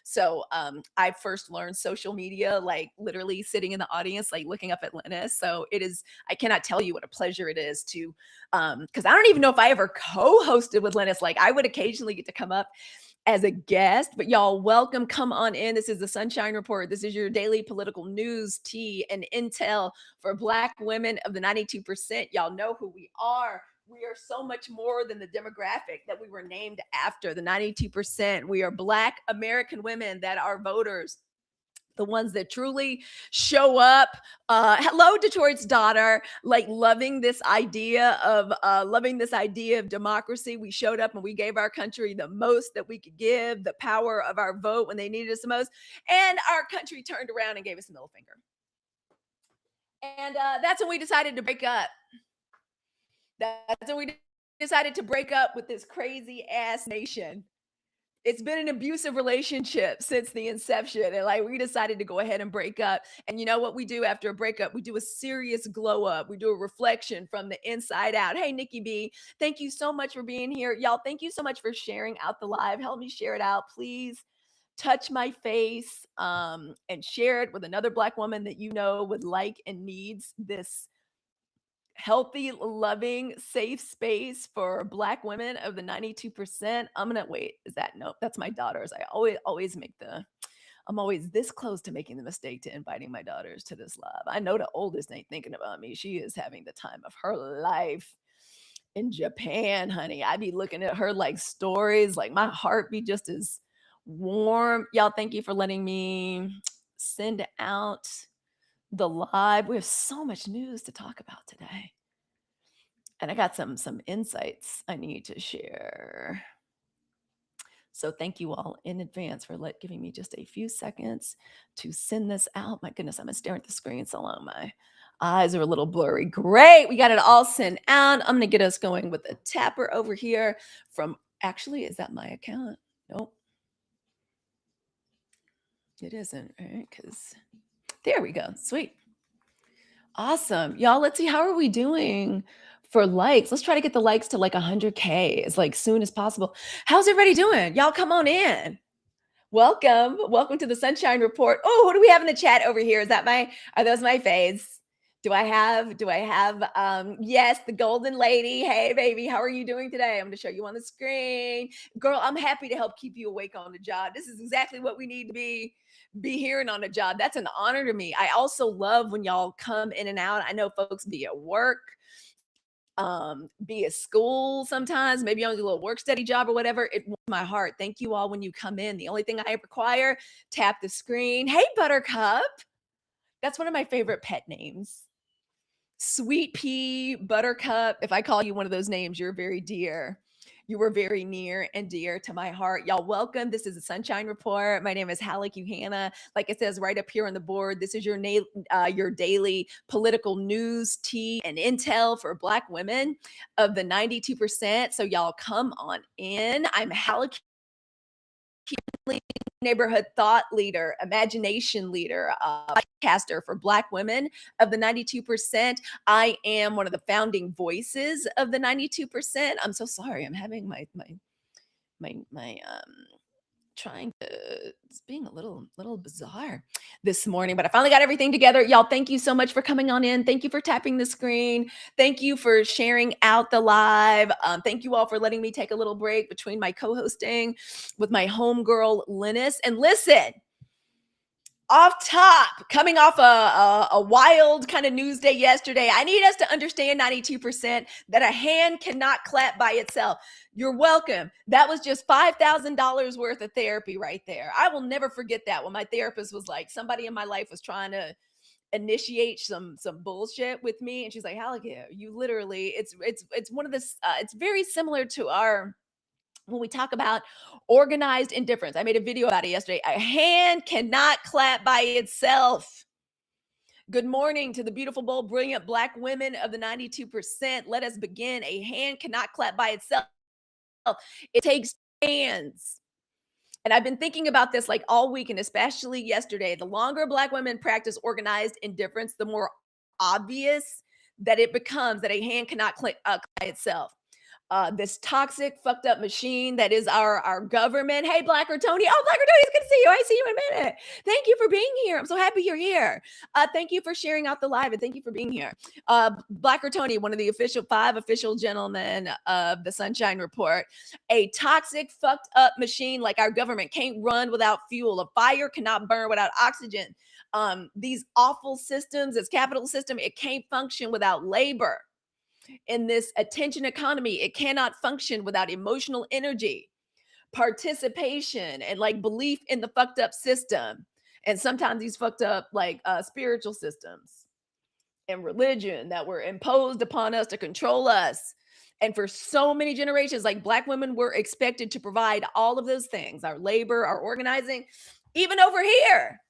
So I first learned social media, like literally sitting in the audience, like looking up at Linus. So it is, I cannot tell you what a pleasure it is to, because I don't even know if I ever co-hosted with Linus. Like I would occasionally get to come up as a guest, but y'all welcome, come on in. This is the Sunshine Report. This is your daily political news, tea, and intel for Black women of the 92%. Y'all know who we are. We are so much more than the demographic that we were named after, the 92%. We are Black American women that are voters, the ones that truly show up. Hello, Detroit's daughter, like loving this idea of democracy. We showed up and we gave our country the most that we could give, the power of our vote when they needed us the most, and our country turned around and gave us a middle finger. And that's when we decided to break up. That's when we decided to break up with this crazy ass nation. It's been an abusive relationship since the inception. And like we decided to go ahead and break up. And you know what we do after a breakup? We do a serious glow up. We do a reflection from the inside out. Hey, Nikki B, thank you so much for being here. Y'all, thank you so much for sharing out the live. Help me share it out, please. Touch my face and share it with another Black woman that you know would like and needs this healthy, loving, safe space for Black women of the 92%. I'm gonna wait. Is that nope? That's my daughters. I always make I'm always this close to making the mistake to inviting my daughters to this live. I know the oldest ain't thinking about me. She is having the time of her life in Japan, honey. I be looking at her like stories, like my heart be just as warm. Y'all, thank you for letting me send out the live. We have so much news to talk about today. And I got some insights I need to share. So thank you all in advance for giving me just a few seconds to send this out. My goodness, I'm staring at the screen so long. My eyes are a little blurry. Great. We got it all sent out. I'm going to get us going with a tapper over here from, actually, is that my account? Nope. It isn't, right? Because there we go. Sweet. Awesome. Y'all, let's see. How are we doing for likes? Let's try to get the likes to like 100K as like soon as possible. How's everybody doing? Y'all come on in. Welcome. Welcome to the Sunshine Report. Oh, who do we have in the chat over here? Are those my faves? Do I have, yes, the golden lady. Hey, baby, how are you doing today? I'm going to show you on the screen. Girl, I'm happy to help keep you awake on the job. This is exactly what we need to be hearing on the job. That's an honor to me. I also love when y'all come in and out. I know folks be at work, be at school sometimes, maybe on a little work study job or whatever. It warms my heart. Thank you all when you come in. The only thing I require, tap the screen. Hey, Buttercup. That's one of my favorite pet names. Sweet Pea, Buttercup. If I call you one of those names, you're very dear. You were very near and dear to my heart. Y'all, welcome. This is the Sunshine Report. My name is Halicue. Like it says right up here on the board, this is your daily political news, tea, and intel for Black women of the 92%. So y'all come on in. I'm Halicue, neighborhood thought leader, imagination leader, podcaster for Black women of the 92%. I am one of the founding voices of the 92%. I'm so sorry. I'm having my trying to, it's being a little bizarre this morning, but I finally got everything together. Y'all, thank you so much for coming on in. Thank you for tapping the screen. Thank you for sharing out the live. Thank you all for letting me take a little break between my co-hosting with my homegirl, Linus. And listen, off top, coming off a wild kind of news day yesterday, I need us to understand 92% that a hand cannot clap by itself. You're welcome. That was just $5,000 worth of therapy right there. I will never forget that when my therapist was like, somebody in my life was trying to initiate some bullshit with me, and she's like, Halicue, you literally, it's one of this, it's very similar to our, when we talk about organized indifference. I made a video about it yesterday. A hand cannot clap by itself. Good morning to the beautiful, bold, brilliant Black women of the 92%. Let us begin. A hand cannot clap by itself. It takes hands. And I've been thinking about this like all week, and especially yesterday. The longer Black women practice organized indifference, the more obvious that it becomes that a hand cannot clap by itself. this toxic, fucked up machine that is our government. Hey, Blacker Tony. Oh, Blacker Tony, it's good to see you. I ain't seen you in a minute. Thank you for being here. I'm so happy you're here. Thank you for sharing out the live and thank you for being here. Blacker Tony, one of the five official gentlemen of the Sunshine Report. A toxic, fucked up machine like our government can't run without fuel. A fire cannot burn without oxygen. These awful systems, this capital system, it can't function without labor. In this attention economy, it cannot function without emotional energy, participation, and like belief in the fucked up system. And sometimes these fucked up like spiritual systems and religion that were imposed upon us to control us. And for so many generations, like Black women were expected to provide all of those things, our labor, our organizing, even over here.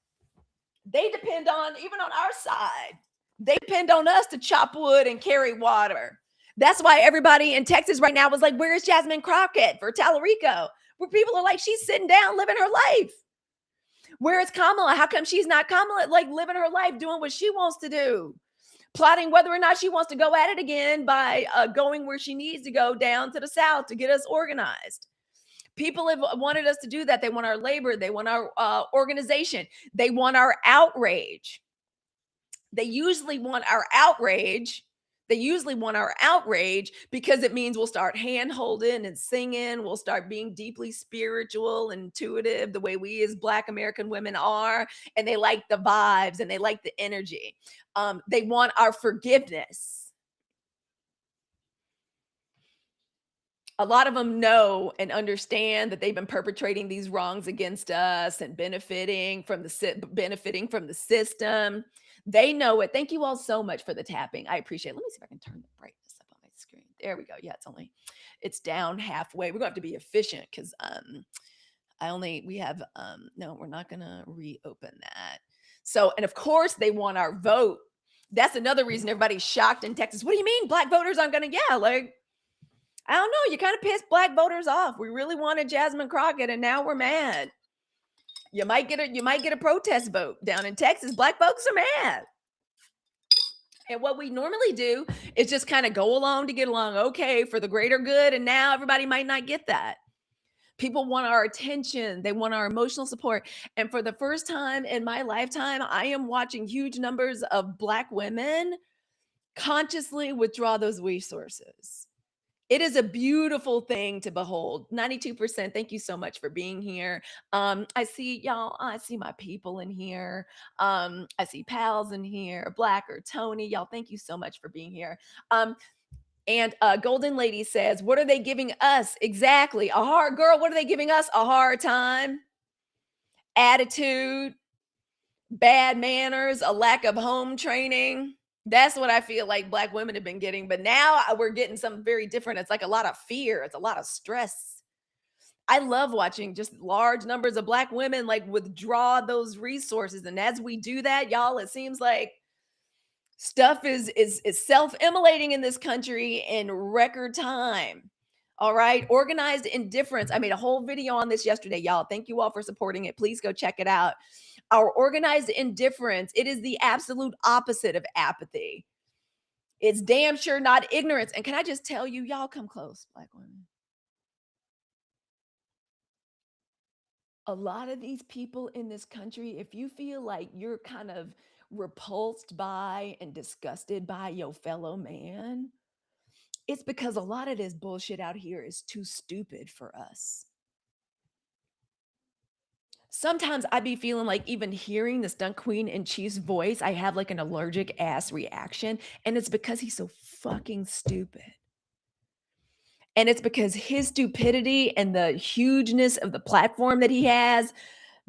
They depend on, even on our side, they depend on us to chop wood and carry water. That's why everybody in Texas right now was like, where's Jasmine Crockett for Talarico? Where people are like, she's sitting down, living her life. Where is Kamala? How come she's not Kamala? Like living her life, doing what she wants to do, plotting whether or not she wants to go at it again by going where she needs to go down to the South to get us organized. People have wanted us to do that. They want our labor. They want our organization. They want our outrage. They usually want our outrage. They usually want our outrage because it means we'll start hand holding and singing. We'll start being deeply spiritual, intuitive, the way we as Black American women are. And they like the vibes and they like the energy. They want our forgiveness. A lot of them know and understand that they've been perpetrating these wrongs against us and benefiting from the system. They know it. Thank you all so much for the tapping. I appreciate it. Let me see if I can turn the brightness up on my screen. There we go. Yeah, it's down halfway. We're going to have to be efficient because no, we're not going to reopen that. So, and of course they want our vote. That's another reason everybody's shocked in Texas. What do you mean Black voters aren't going to, I don't know. You kind of pissed Black voters off. We really wanted Jasmine Crockett, and now we're mad. You might get a protest vote down in Texas. Black folks are mad. And what we normally do is just kind of go along to get along, okay, for the greater good. And now everybody might not get that. People want our attention. They want our emotional support. And for the first time in my lifetime, I am watching huge numbers of Black women consciously withdraw those resources. It is a beautiful thing to behold. 92%. Thank you so much for being here. I see y'all. I see my people in here. I see pals in here. Blacker Tony. Y'all, thank you so much for being here. And Golden Lady says, what are they giving us? Exactly. A hard girl. What are they giving us? A hard time, attitude, bad manners, a lack of home training. That's what I feel like Black women have been getting. But now we're getting something very different. It's like a lot of fear. It's a lot of stress. I love watching just large numbers of Black women like withdraw those resources. And as we do that, y'all, it seems like stuff is self-immolating in this country in record time. All right. Organized indifference. I made a whole video on this yesterday, y'all. Thank you all for supporting it. Please go check it out. Our organized indifference, it is the absolute opposite of apathy. It's damn sure not ignorance. And can I just tell you, y'all come close, Black women. A lot of these people in this country, if you feel like you're kind of repulsed by and disgusted by your fellow man, it's because a lot of this bullshit out here is too stupid for us. Sometimes I be feeling like even hearing the Stunt Queen in Chief's voice, I have like an allergic ass reaction. And it's because he's so fucking stupid. And it's because his stupidity and the hugeness of the platform that he has,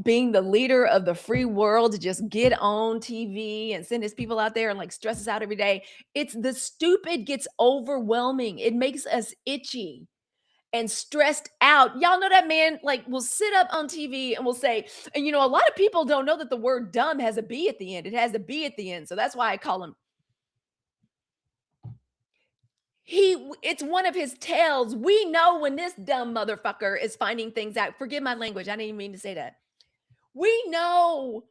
being the leader of the free world, to just get on TV and send his people out there and like stress us out every day. It's the stupid gets overwhelming. It makes us itchy and stressed out. Y'all know that man like will sit up on TV and will say, and a lot of people don't know that the word dumb has a B at the end. It has a B at the end. So that's why I call him. It's one of his tells. We know when this dumb motherfucker is finding things out. Forgive my language. I didn't even mean to say that. We know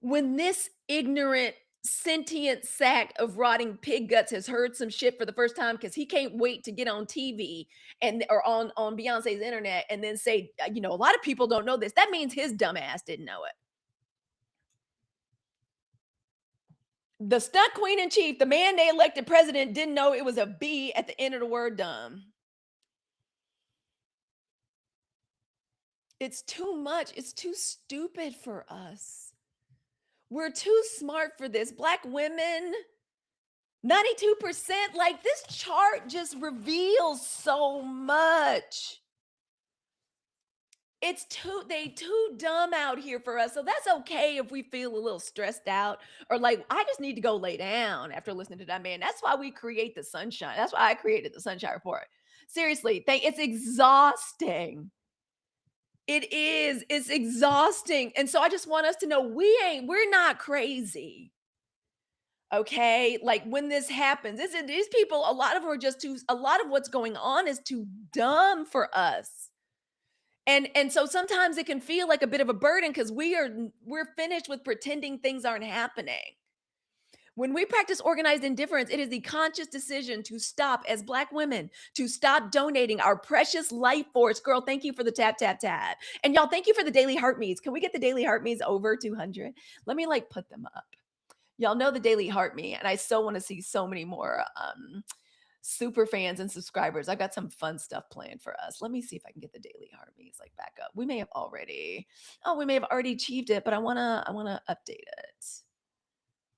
when this ignorant sentient sack of rotting pig guts has heard some shit for the first time because he can't wait to get on TV and or on Beyonce's internet and then say, a lot of people don't know this. That means his dumb ass didn't know it. The stunt queen in chief, the man they elected president, didn't know it was a B at the end of the word dumb. It's too much. It's too stupid for us. We're too smart for this. Black women, 92%. Like, this chart just reveals so much. They too dumb out here for us. So that's okay if we feel a little stressed out or like, I just need to go lay down after listening to that man. That's why we create the sunshine. That's why I created the Sunshine Report. Seriously, it's exhausting. It is. It's exhausting. And so I just want us to know we're not crazy. Okay? Like, when this happens, these people, a lot of them are just a lot of what's going on is too dumb for us. And so sometimes it can feel like a bit of a burden because we're finished with pretending things aren't happening. When we practice organized indifference, it is the conscious decision to stop, as Black women, to stop donating our precious life force. Girl, thank you for the tap, tap, tap. And y'all, thank you for the daily heart me's. Can we get the daily heart me's over 200? Let me put them up. Y'all know the daily heart me, and I so want to see so many more super fans and subscribers. I've got some fun stuff planned for us. Let me see if I can get the daily heart me's back up. We may have already achieved it, but I wanna update it.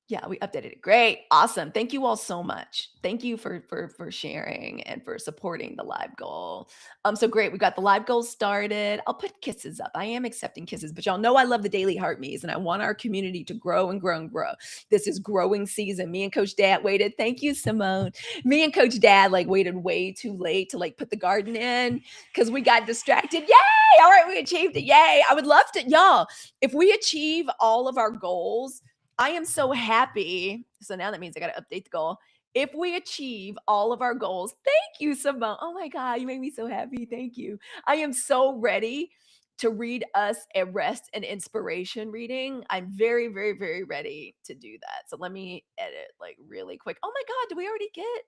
Yeah, we updated it. Great. Awesome. Thank you all so much. Thank you for sharing and for supporting the live goal. So great. We got the live goal started. I'll put kisses up. I am accepting kisses, but y'all know I love the daily heart me's and I want our community to grow and grow and grow. This is growing season. Me and Coach Dad waited. Thank you, Simone. Me and Coach Dad waited way too late to put the garden in because we got distracted. Yay! All right, we achieved it. Yay. I would love to, y'all, if we achieve all of our goals, I am so happy. So now that means I got to update the goal. If we achieve all of our goals, thank you, Simone. Oh my God, you made me so happy. Thank you. I am so ready to read us a rest and inspiration reading. I'm very, very, very ready to do that. So let me edit really quick. Oh my God, did we already get?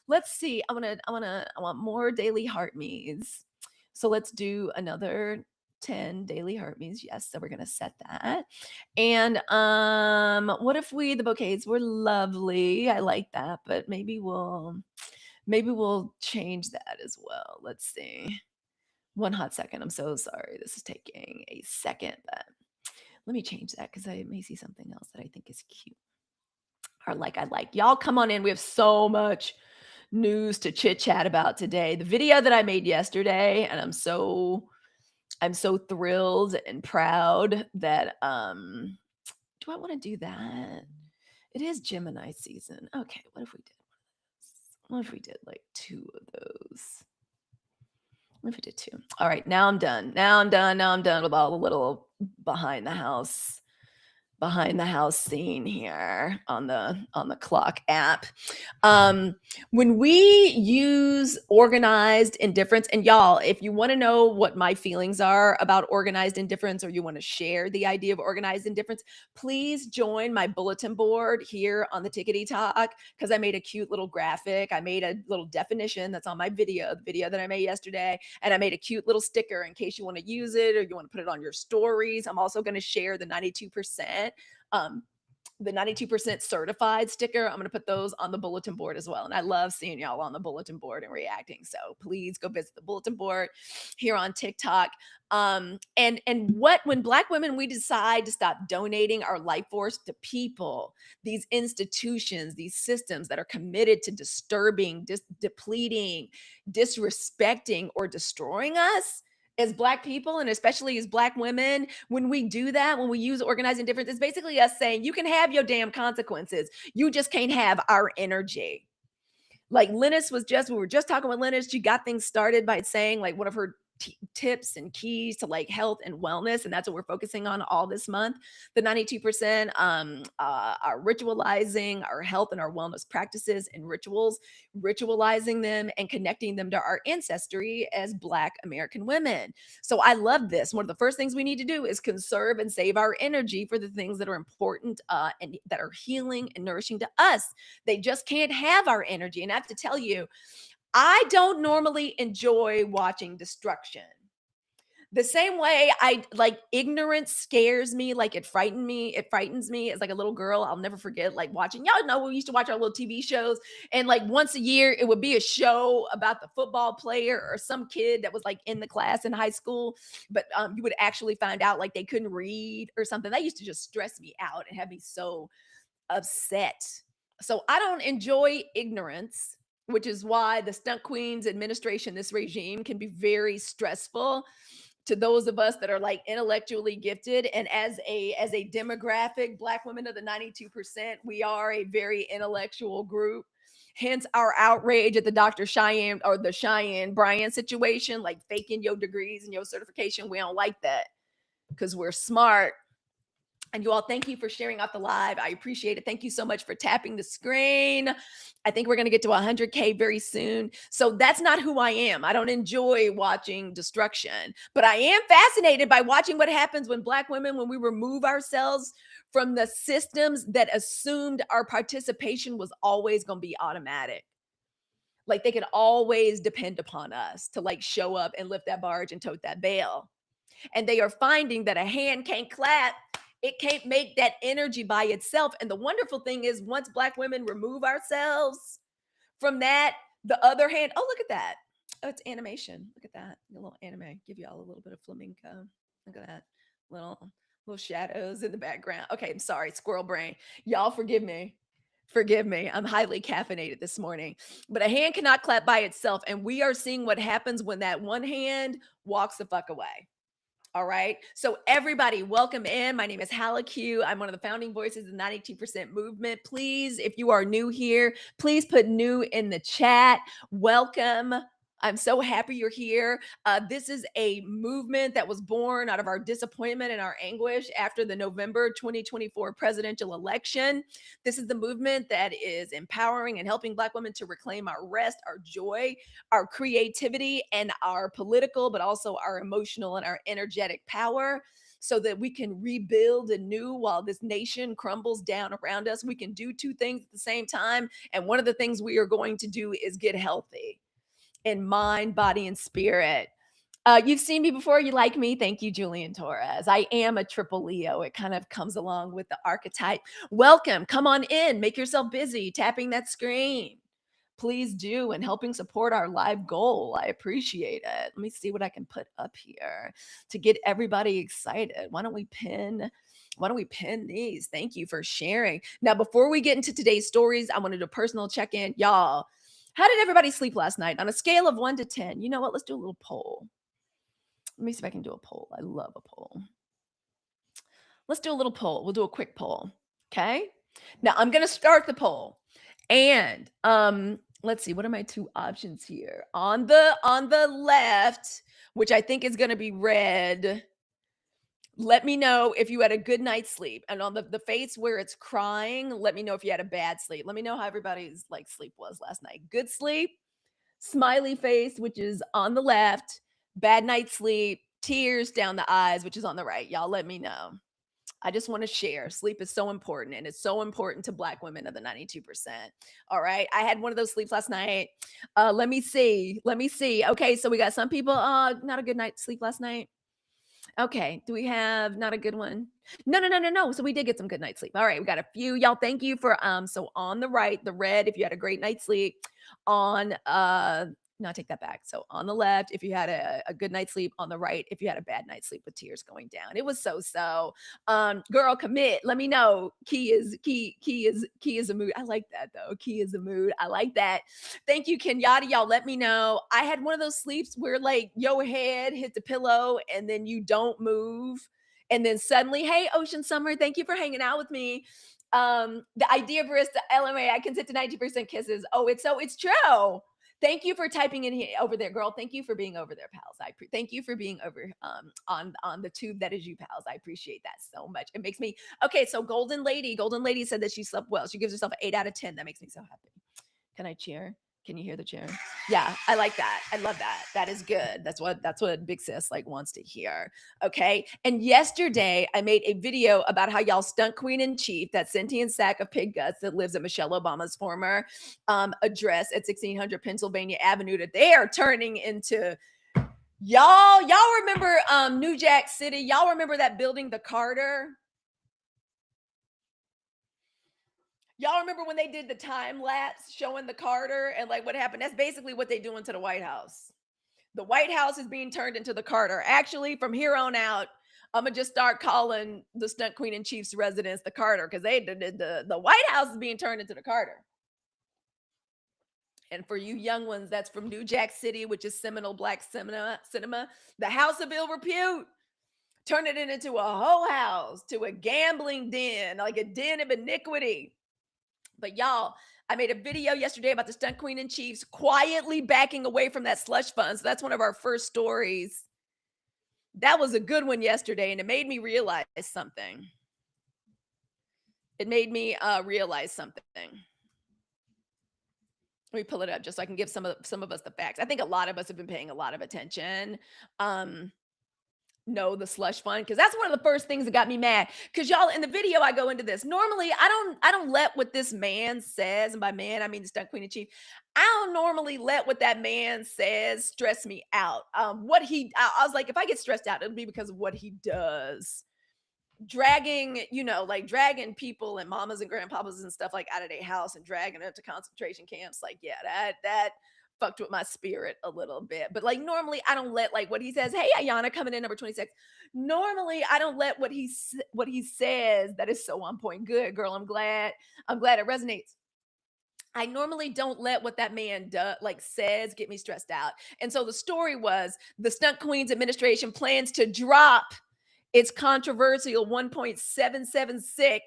Let's see. I want more daily heart me's. So let's do another 10 daily heart me's. Yes, so we're gonna set that. And what if the bouquets were lovely? I like that, but maybe we'll change that as well. Let's see. One hot second. I'm so sorry. This is taking a second, but let me change that because I may see something else that I think is cute. Or I like. Y'all come on in. We have so much news to chit chat about today. The video that I made yesterday, and I'm so thrilled and proud that do I want to do that? It is Gemini season. Okay, what if we did one of those? What if we did 2 of those? What if we did 2? All right, now I'm done. Now I'm done with all the little behind the house scene here on the clock app. When we use organized indifference, and y'all, if you want to know what my feelings are about organized indifference, or you want to share the idea of organized indifference, please join my bulletin board here on the Tickety Talk, because I made a cute little graphic. I made a little definition that's on my the video that I made yesterday, and I made a cute little sticker in case you want to use it or you want to put it on your stories. I'm also going to share the 92%. The 92% certified sticker. I'm going to put those on the bulletin board as well. And I love seeing y'all on the bulletin board and reacting. So please go visit the bulletin board here on TikTok. When Black women, we decide to stop donating our life force to people, these institutions, these systems that are committed to disturbing, depleting, disrespecting, or destroying us, as Black people, and especially as Black women, when we do that, when we use organized indifference, it's basically us saying, you can have your damn consequences. You just can't have our energy. We were just talking with Linus. She got things started by saying one of her tips and keys to like health and wellness, and that's what we're focusing on all this month. The 92% are ritualizing our health and our wellness practices and rituals, ritualizing them and connecting them to our ancestry as Black American women. So I love this. One of the first things we need to do is conserve and save our energy for the things that are important and that are healing and nourishing to us. They just can't have our energy. And I have to tell you, I don't normally enjoy watching destruction. The same way I like ignorance scares me, like it frightens me as like a little girl. I'll never forget like watching, y'all know we used to watch our little TV shows, and like once a year it would be a show about the football player or some kid that was like in the class in high school, but you would actually find out like they couldn't read or something. That used to just stress me out and have me so upset. So I don't enjoy ignorance, which is why the stunt queens administration, this regime, can be very stressful to those of us that are like intellectually gifted. And as a demographic, Black women of the 92%, we are a very intellectual group. Hence our outrage at the Dr. Cheyenne or the Cheyenne Bryan situation, like faking your degrees and your certification. We don't like that because we're smart. And you all, thank you for sharing out the live. I appreciate it. Thank you so much for tapping the screen. I think we're going to get to 100K very soon. So that's not who I am. I don't enjoy watching destruction, but I am fascinated by watching what happens when Black women, when we remove ourselves from the systems that assumed our participation was always going to be automatic. Like they could always depend upon us to like show up and lift that barge and tote that bale. And they are finding that a hand can't clap. It can't make that energy by itself. And the wonderful thing is, once Black women remove ourselves from that, the other hand, oh, look at that. Oh, it's animation. Look at that. A little anime. Give you all a little bit of flamenco. Look at that. Little shadows in the background. Okay, I'm sorry, squirrel brain. Y'all forgive me. Forgive me. I'm highly caffeinated this morning. But a hand cannot clap by itself. And we are seeing what happens when that one hand walks the fuck away. All right. So everybody, welcome in. My name is Halicue. I'm one of the founding voices of the 92% movement. Please, if you are new here, please put new in the chat. Welcome. I'm so happy you're here. This is a movement that was born out of our disappointment and our anguish after the November 2024 presidential election. This is the movement that is empowering and helping Black women to reclaim our rest, our joy, our creativity, and our political, but also our emotional and our energetic power, so that we can rebuild anew while this nation crumbles down around us. We can do two things at the same time. And one of the things we are going to do is get healthy in mind, body, and spirit. You've seen me before. You like me. Thank you, Julian Torres. I am a triple Leo. It kind of comes along with the archetype. Welcome. Come on in. Make yourself busy tapping that screen. Please do, and helping support our live goal. I appreciate it. Let me see what I can put up here to get everybody excited. Why don't we pin these? Thank you for sharing. Now, before we get into today's stories, I wanted a personal check-in. Y'all, how did everybody sleep last night? On a scale of 1 to 10, you know what? Let's do a little poll. Let me see if I can do a poll. I love a poll. Let's do a little poll. We'll do a quick poll. Okay. Now I'm going to start the poll. And let's see, what are my two options here? On the left, which I think is going to be red, let me know if you had a good night's sleep. And on the face where it's crying, let me know if you had a bad sleep. Let me know how everybody's like sleep was last night. Good sleep, smiley face, which is on the left, bad night's sleep, tears down the eyes, which is on the right. Y'all let me know. I just want to share. Sleep is so important, and it's so important to Black women of the 92%. All right. I had one of those sleeps last night. Let me see. Okay. So we got some people, not a good night's sleep last night. Okay. Do we have not a good one? No. So we did get some good night's sleep. All right. We got a few. Y'all, thank you for so on the right, the red, if you had a great night's sleep. On no, I take that back. So on the left, if you had a good night's sleep, on the right, if you had a bad night's sleep with tears going down. It was so. Girl, commit. Let me know. Key is a mood. I like that though. Key is a mood. I like that. Thank you, Kenyatta. Y'all let me know. I had one of those sleeps where like your head hit the pillow and then you don't move. And then suddenly, hey, Ocean Summer, thank you for hanging out with me. The idea barista LMA, I can sit to 90% kisses. Oh, it's true. Thank you for typing in here over there, girl. Thank you for being over there, pals. Thank you for being over on the tube that is you, pals. I appreciate that so much. It makes me okay. So Golden Lady said that she slept well. She gives herself an 8 out of 10. That makes me so happy. Can I cheer? Can you hear the chair? Yeah, I like that. I love that. That is good. That's what Big Sis like wants to hear. Okay. And yesterday I made a video about how y'all stunt queen in chief, that sentient sack of pig guts that lives at Michelle Obama's former address at 1600 Pennsylvania Avenue, that they are turning into y'all remember New Jack City? Y'all remember that building, the Carter? Y'all remember when they did the time lapse showing the Carter and like what happened? That's basically what they doing to the White House. The White House is being turned into the Carter. Actually, from here on out, I'm gonna just start calling the stunt queen in chief's residence the Carter, because the White House is being turned into the Carter. And for you young ones, that's from New Jack City, which is seminal black cinema, the House of Ill Repute. Turning it into a whole house, to a gambling den, like a den of iniquity. But y'all, I made a video yesterday about the stunt queen in chiefs quietly backing away from that slush fund. So that's one of our first stories. That was a good one yesterday, and it made me realize something. It made me realize something. Let me pull it up just so I can give some of us the facts. I think a lot of us have been paying a lot of attention. No, the slush fund, because that's one of the first things that got me mad. Because y'all, in the video, I go into this. Normally, I don't let what this man says, and by man I mean the stunt queen in chief. I don't normally let what that man says stress me out. I was like, if I get stressed out, it'll be because of what he does. Dragging people and mamas and grandpapas and stuff like out of their house and dragging them to concentration camps. Like, yeah, that fucked with my spirit a little bit. But like normally I don't let like what he says, hey Ayana coming in number 26. Normally I don't let what he says that is so on point. Good girl. I'm glad it resonates. I normally don't let what that man says get me stressed out. And so the story was the stunt queen's administration plans to drop its controversial 1.776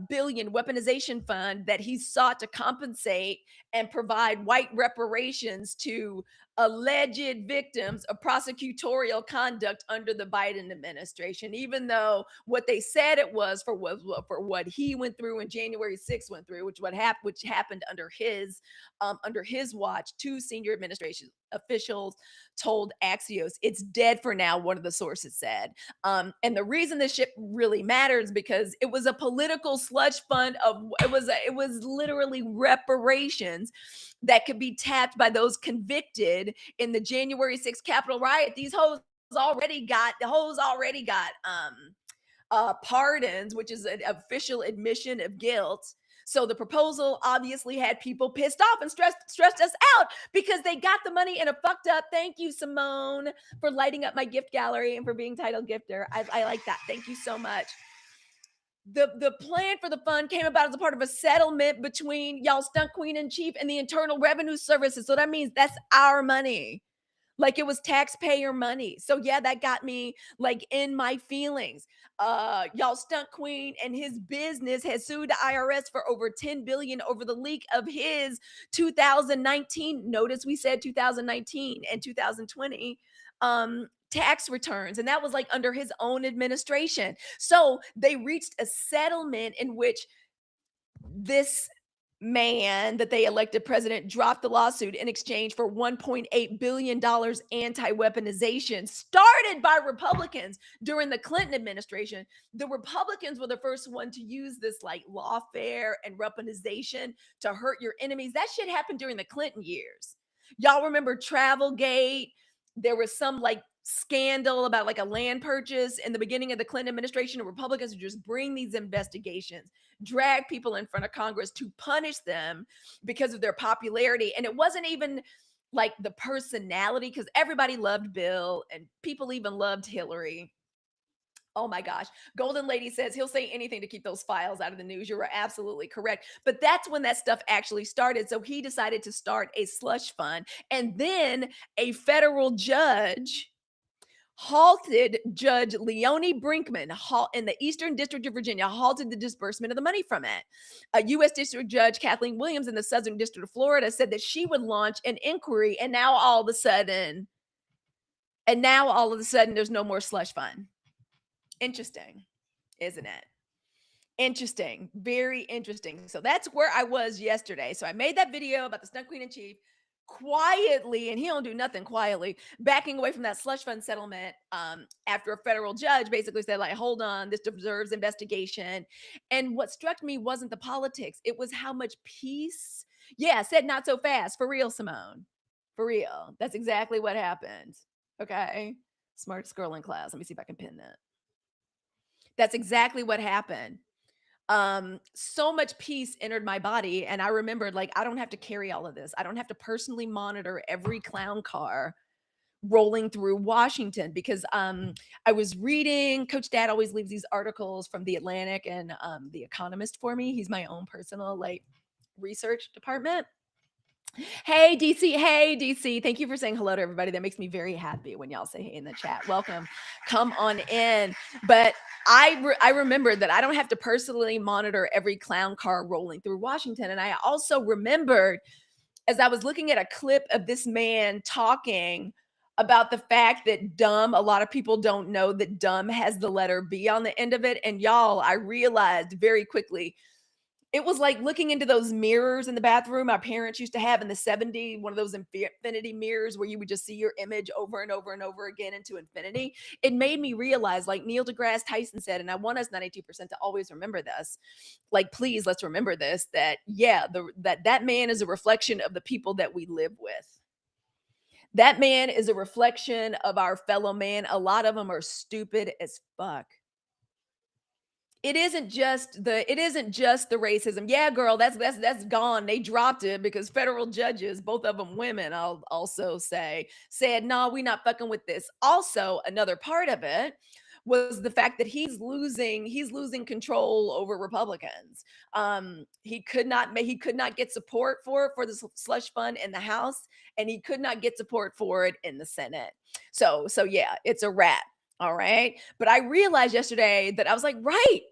billion weaponization fund that he sought to compensate and provide white reparations to alleged victims of prosecutorial conduct under the Biden administration, even though what they said it was for what he went through and January 6th went through, which happened under his watch. Two senior administration officials told Axios it's dead for now, one of the sources said. And the reason this shit really matters because it was a political sludge fund it was literally reparations that could be tapped by those convicted in the January 6th Capitol riot. These hoes already got pardons, which is an official admission of guilt. So the proposal obviously had people pissed off and stressed us out because they got the money in a fucked up. Thank you, Simone, for lighting up my gift gallery and for being titled gifter. I like that. Thank you so much. The plan for the fund came about as a part of a settlement between y'all stunt queen in chief and the Internal Revenue Services. So that means that's our money. Like it was taxpayer money. So yeah, that got me like in my feelings. Y'all stunt queen and his business has sued the IRS for over 10 billion over the leak of his 2019. Notice we said 2019 and 2020 tax returns, and that was like under his own administration. So they reached a settlement in which this man that they elected president dropped the lawsuit in exchange for $1.8 billion anti-weaponization started by Republicans during the Clinton administration. The Republicans were the first one to use this like lawfare and weaponization to hurt your enemies. That shit happened during the Clinton years. Y'all remember Travelgate? There was some like scandal about like a land purchase in the beginning of the Clinton administration. Republicans would just bring these investigations, drag people in front of Congress to punish them because of their popularity. And it wasn't even like the personality, because everybody loved Bill and people even loved Hillary. Oh my gosh. Golden Lady says he'll say anything to keep those files out of the news. You're absolutely correct. But that's when that stuff actually started. So he decided to start a slush fund. And then a federal judge, halted Judge Leonie Brinkman in the Eastern District of Virginia, halted the disbursement of the money from it. A U.S. District Judge Kathleen Williams in the Southern District of Florida said that she would launch an inquiry, and now all of a sudden, there's no more slush fund. Interesting, isn't it? Interesting. Very interesting. So that's where I was yesterday. So I made that video about the Stunt Queen in Chief quietly, and he don't do nothing quietly, backing away from that slush fund settlement after a federal judge basically said, like, hold on, this deserves investigation. And what struck me wasn't the politics. It was how much peace. Yeah, said not so fast. For real, Simone. For real. That's exactly what happened. Okay. Smartest girl in class. Let me see if I can pin that. That's exactly what happened. So much peace entered my body, and I remembered, like, I don't have to carry all of this. I don't have to personally monitor every clown car rolling through Washington, because I was reading, Coach Dad always leaves these articles from The Atlantic and The Economist for me. He's my own personal, like, research department. Hey DC, hey DC. Thank you for saying hello to everybody. That makes me very happy when y'all say hey in the chat. Welcome. Come on in. But I remembered that I don't have to personally monitor every clown car rolling through Washington. And I also remembered, as I was looking at a clip of this man talking about the fact that dumb, a lot of people don't know that dumb has the letter B on the end of it. And y'all, I realized very quickly, it was like looking into those mirrors in the bathroom our parents used to have in the 70s, one of those infinity mirrors where you would just see your image over and over and over again into infinity. It made me realize, like Neil deGrasse Tyson said, and I want us 92% to always remember this, like, please, let's remember this, that, yeah, that man is a reflection of the people that we live with. That man is a reflection of our fellow man. A lot of them are stupid as fuck. It isn't just the racism. Yeah, girl, that's gone. They dropped it because federal judges, both of them women, I'll also say, said, "No, we not fucking with this." Also, another part of it was the fact that he's losing control over Republicans. He could not get support for the slush fund in the House, and he could not get support for it in the Senate. So yeah, it's a wrap. All right. But I realized yesterday that I was like, right.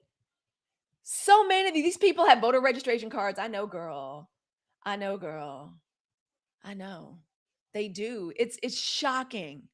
So many of these people have voter registration cards. I know, girl. I know, girl. I know. They do. It's shocking.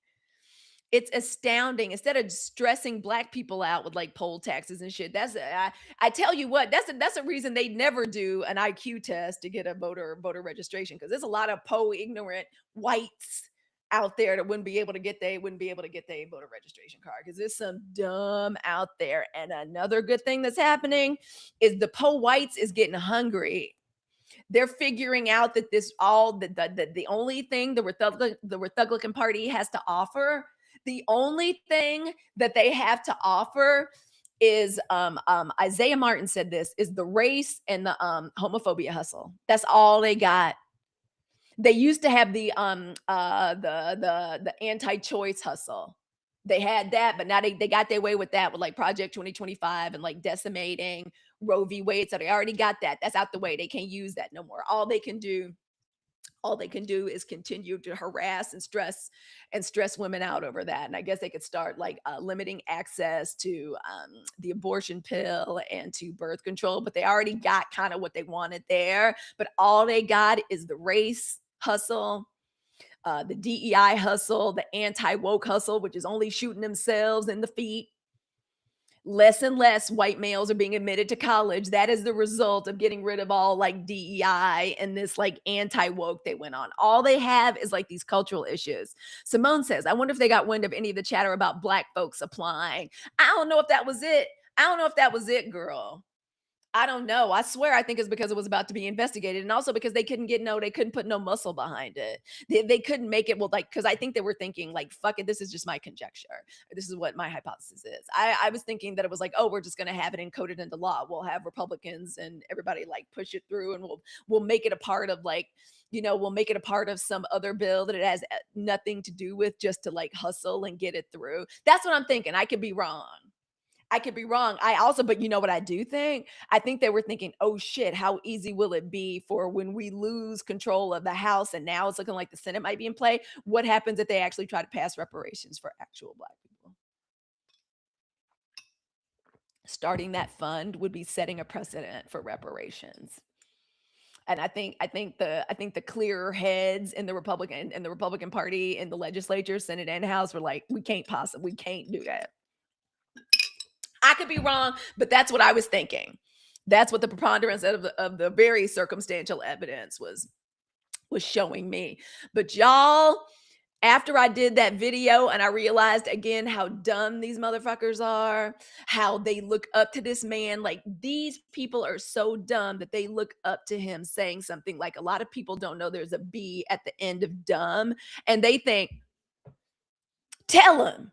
It's astounding. Instead of stressing black people out with like poll taxes and shit, I tell you what, that's a reason they never do an IQ test to get a voter registration, because there's a lot of ignorant whites out there that wouldn't be able to get their voter registration card, because there's some dumb out there. And another good thing that's happening is the whites is getting hungry. They're figuring out that the only thing the Rethuglicans party has to offer, the only thing that they have to offer is Isaiah Martin said this, is the race and the homophobia hustle. That's all they got. They used to have the anti-choice hustle. They had that, but now they got their way with that, with like Project 2025 and like decimating Roe v. Wade. So they already got that. That's out the way. They can't use that no more. All they can do is continue to harass and stress women out over that. And I guess they could start like limiting access to the abortion pill and to birth control, but they already got kind of what they wanted there. But all they got is the race hustle, the DEI hustle, the anti-woke hustle, which is only shooting themselves in the feet. Less and less white males are being admitted to college. That is the result of getting rid of all like DEI and this like anti-woke they went on. All they have is like these cultural issues. Simone says, I wonder if they got wind of any of the chatter about black folks applying. I don't know if that was it, girl. I don't know. I swear, I think it's because it was about to be investigated, and also because they couldn't put no muscle behind it. They couldn't make it, well, like, because I think they were thinking like, fuck it, this is just my conjecture. This is what my hypothesis is. I was thinking that it was like, oh, we're just gonna have it encoded into law. We'll have Republicans and everybody like push it through, and we'll make it a part of like, we'll make it a part of some other bill that it has nothing to do with, just to like hustle and get it through. That's what I'm thinking. I could be wrong. I could be wrong. I also, but you know what I do think? I think they were thinking, oh shit, how easy will it be for when we lose control of the House and now it's looking like the Senate might be in play? What happens if they actually try to pass reparations for actual Black people? Starting that fund would be setting a precedent for reparations. And I think the clearer heads in the Republican Party in the legislature, Senate and House were like, we can't do that. I could be wrong, but that's what I was thinking. That's what the preponderance of the very circumstantial evidence was showing me. But y'all, after I did that video and I realized again how dumb these motherfuckers are, how they look up to this man, like these people are so dumb that they look up to him saying something like, a lot of people don't know there's a B at the end of dumb, and they think, tell him,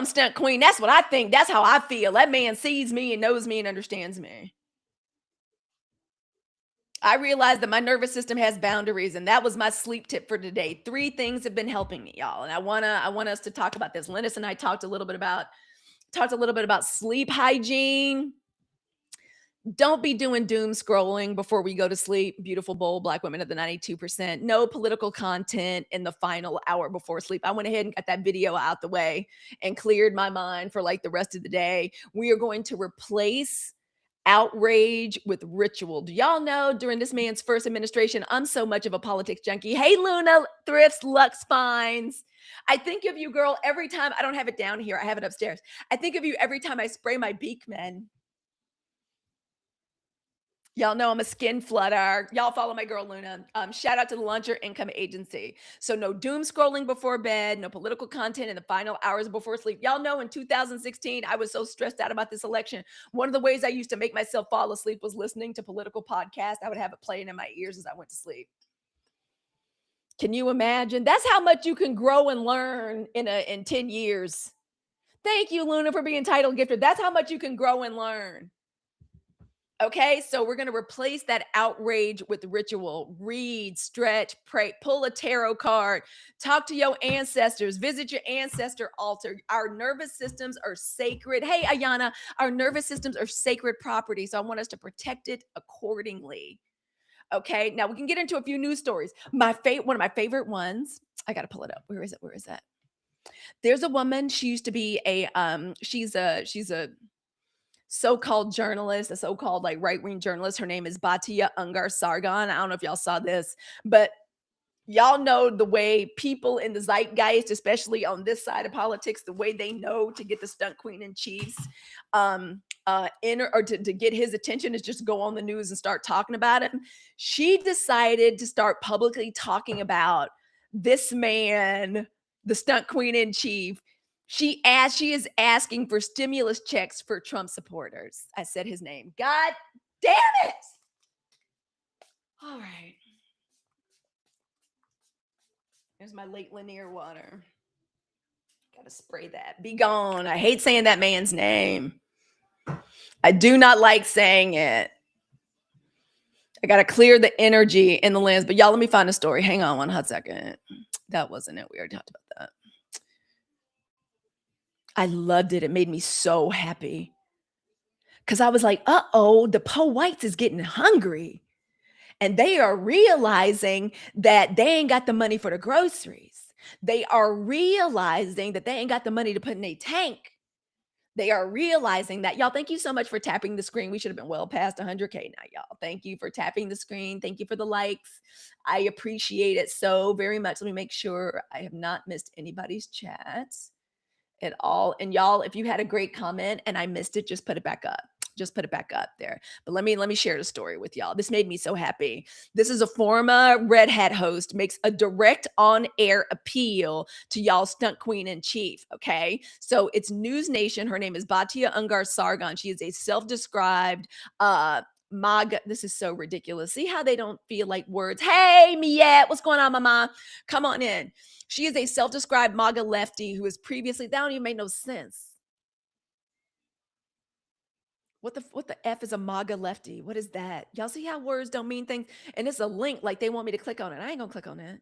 stunt queen. That's what I think. That's how I feel. That man sees me and knows me and understands me. I realized that my nervous system has boundaries, and that was my sleep tip for today. 3 things have been helping me, y'all, and I want us to talk about this. Linus and I talked a little bit about sleep hygiene. Don't be doing doom scrolling before we go to sleep. Beautiful, bold Black women of the 92%. No political content in the final hour before sleep. I went ahead and got that video out the way and cleared my mind for like the rest of the day. We are going to replace outrage with ritual. Do y'all know during this man's first administration, I'm so much of a politics junkie. Hey, Luna, Thrifts, Lux Finds. I think of you, girl, every time. I don't have it down here. I have it upstairs. I think of you every time I spray my Beekman. Y'all know I'm a skin flutter. Y'all follow my girl Luna. Shout out to the Launcher Income Agency. So no doom scrolling before bed, no political content in the final hours before sleep. Y'all know in 2016, I was so stressed out about this election. One of the ways I used to make myself fall asleep was listening to political podcasts. I would have it playing in my ears as I went to sleep. Can you imagine? That's how much you can grow and learn in 10 years. Thank you, Luna, for being title gifted. That's how much you can grow and learn. Okay, so we're going to replace that outrage with ritual. Read, stretch, pray, pull a tarot card, talk to your ancestors, visit your ancestor altar. Our nervous systems are sacred. Hey, Ayana, our nervous systems are sacred property. So I want us to protect it accordingly. Okay, now we can get into a few news stories. One of my favorite ones. I got to pull it up. Where is it? Where is that? There's a woman. She used to be she's a so-called journalist, a so-called like right-wing journalist. Her name is Batia Ungar Sargon. I don't know if y'all saw this, but y'all know the way people in the zeitgeist, especially on this side of politics, the way they know to get the stunt queen in chiefs to get his attention is just go on the news and start talking about him. She decided to start publicly talking about this man, the stunt queen in chief. She is asking for stimulus checks for Trump supporters. I said his name. God damn it. All right. Here's my late Lanier water. Gotta spray that. Be gone. I hate saying that man's name. I do not like saying it. I gotta clear the energy in the lens. But y'all, let me find a story. Hang on one hot second. That wasn't it. We already talked about that. I loved it. It made me so happy. Because I was like, uh-oh, the Po Whites is getting hungry. And they are realizing that they ain't got the money for the groceries. They are realizing that they ain't got the money to put in a tank. They are realizing that. Y'all, thank you so much for tapping the screen. We should have been well past 100K now, y'all. Thank you for tapping the screen. Thank you for the likes. I appreciate it so very much. Let me make sure I have not missed anybody's chats at all. And y'all, if you had a great comment and I missed it, just put it back up. Just put it back up there. But let me share the story with y'all. This made me so happy. This is a former Red Hat host makes a direct on-air appeal to y'all stunt queen in chief. Okay, so it's News Nation. Her name is Batia Ungar Sargon. She is a self-described MAGA. This is so ridiculous. See how they don't feel like words. Hey, Miette, what's going on, mama? Come on in. She is a self-described MAGA lefty who is previously, that don't even make no sense. What the F is a MAGA lefty? What is that? Y'all see how words don't mean things? And it's a link like they want me to click on it. I ain't gonna click on that.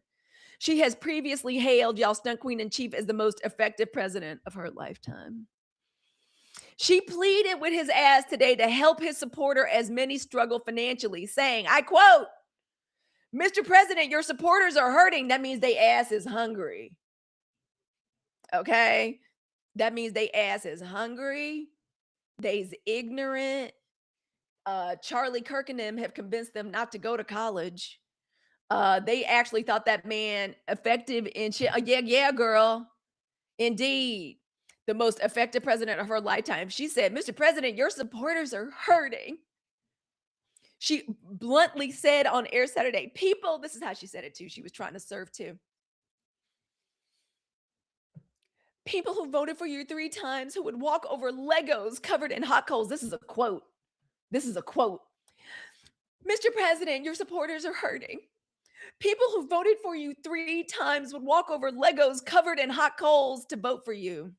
She has previously hailed y'all stunt queen in chief as the most effective president of her lifetime. She pleaded with his ass today to help his supporter as many struggle financially, saying, I quote, Mr. President, your supporters are hurting. That means they ass is hungry. Okay? That means they ass is hungry. They's ignorant. Charlie Kirk and them have convinced them not to go to college. They actually thought that man effective in shit. Yeah, yeah, girl. Indeed. The most effective president of her lifetime. She said, Mr. President, your supporters are hurting. She bluntly said on air Saturday, people, this is how she said it too. She was trying to serve too. People who voted for you 3 times who would walk over Legos covered in hot coals. This is a quote. This is a quote. Mr. President, your supporters are hurting. People who voted for you 3 times would walk over Legos covered in hot coals to vote for you.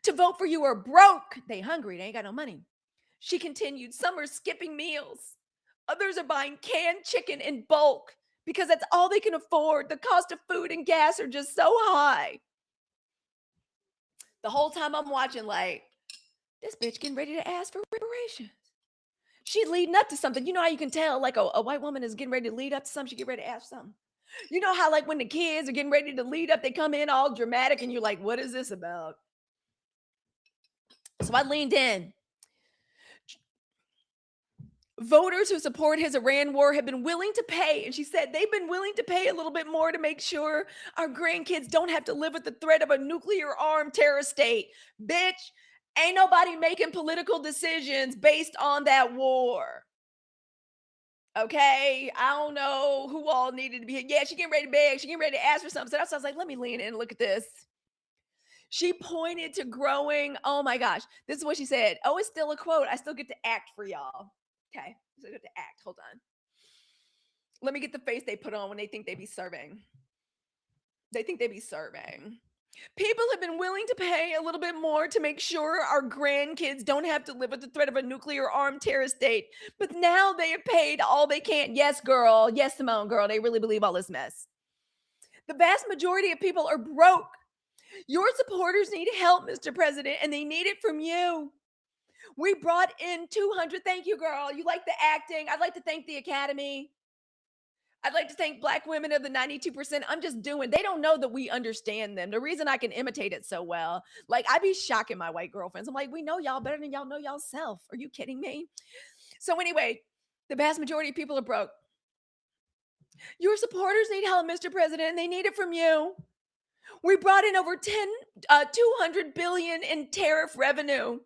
To vote for you are broke. They hungry. They ain't got no money. She continued, some are skipping meals. Others are buying canned chicken in bulk because that's all they can afford. The cost of food and gas are just so high. The whole time I'm watching, like, this bitch getting ready to ask for reparations. She's leading up to something. You know how you can tell, like, a white woman is getting ready to lead up to something. She get ready to ask something. You know how, like, when the kids are getting ready to lead up, they come in all dramatic and you're like, what is this about? So I leaned in. Voters who support his Iran war have been willing to pay. And she said they've been willing to pay a little bit more to make sure our grandkids don't have to live with the threat of a nuclear armed terrorist state. Bitch, ain't nobody making political decisions based on that war. Okay, I don't know who all needed to be here. Yeah, she getting ready to beg. She getting ready to ask for something. So I was like, let me lean in and look at this. She pointed to growing. Oh my gosh. This is what she said. Oh, it's still a quote. I still get to act for y'all. Okay. So I get to act. Hold on. Let me get the face they put on when they think they be serving. They think they be serving. People have been willing to pay a little bit more to make sure our grandkids don't have to live with the threat of a nuclear armed terrorist state. But now they have paid all they can. Yes, girl. Yes, Simone, girl. They really believe all this mess. The vast majority of people are broke. Your supporters need help, Mr. President, and they need it from you. We brought in 200. Thank you, girl. You like the acting. I'd like to thank the Academy. I'd like to thank Black women of the 92%. I'm just doing, they don't know that we understand them. The reason I can imitate it so well, like I be shocking my white girlfriends. I'm like, we know y'all better than y'all know y'all self. Are you kidding me? So anyway, the vast majority of people are broke. Your supporters need help, Mr. President, and they need it from you. We brought in over 200 billion in tariff revenue.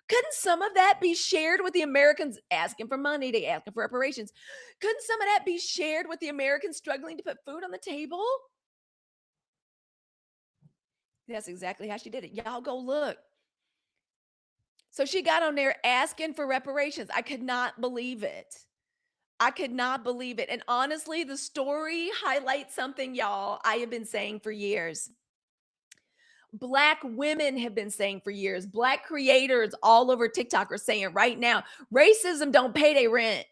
Couldn't some of that be shared with the Americans asking for money? They asking for reparations. Couldn't some of that be shared with the Americans struggling to put food on the table? That's exactly how she did it. Y'all go look. So she got on there asking for reparations. I could not believe it. I could not believe it. And honestly, the story highlights something, y'all, I have been saying for years. Black women have been saying for years. Black creators all over TikTok are saying right now, racism don't pay their rent.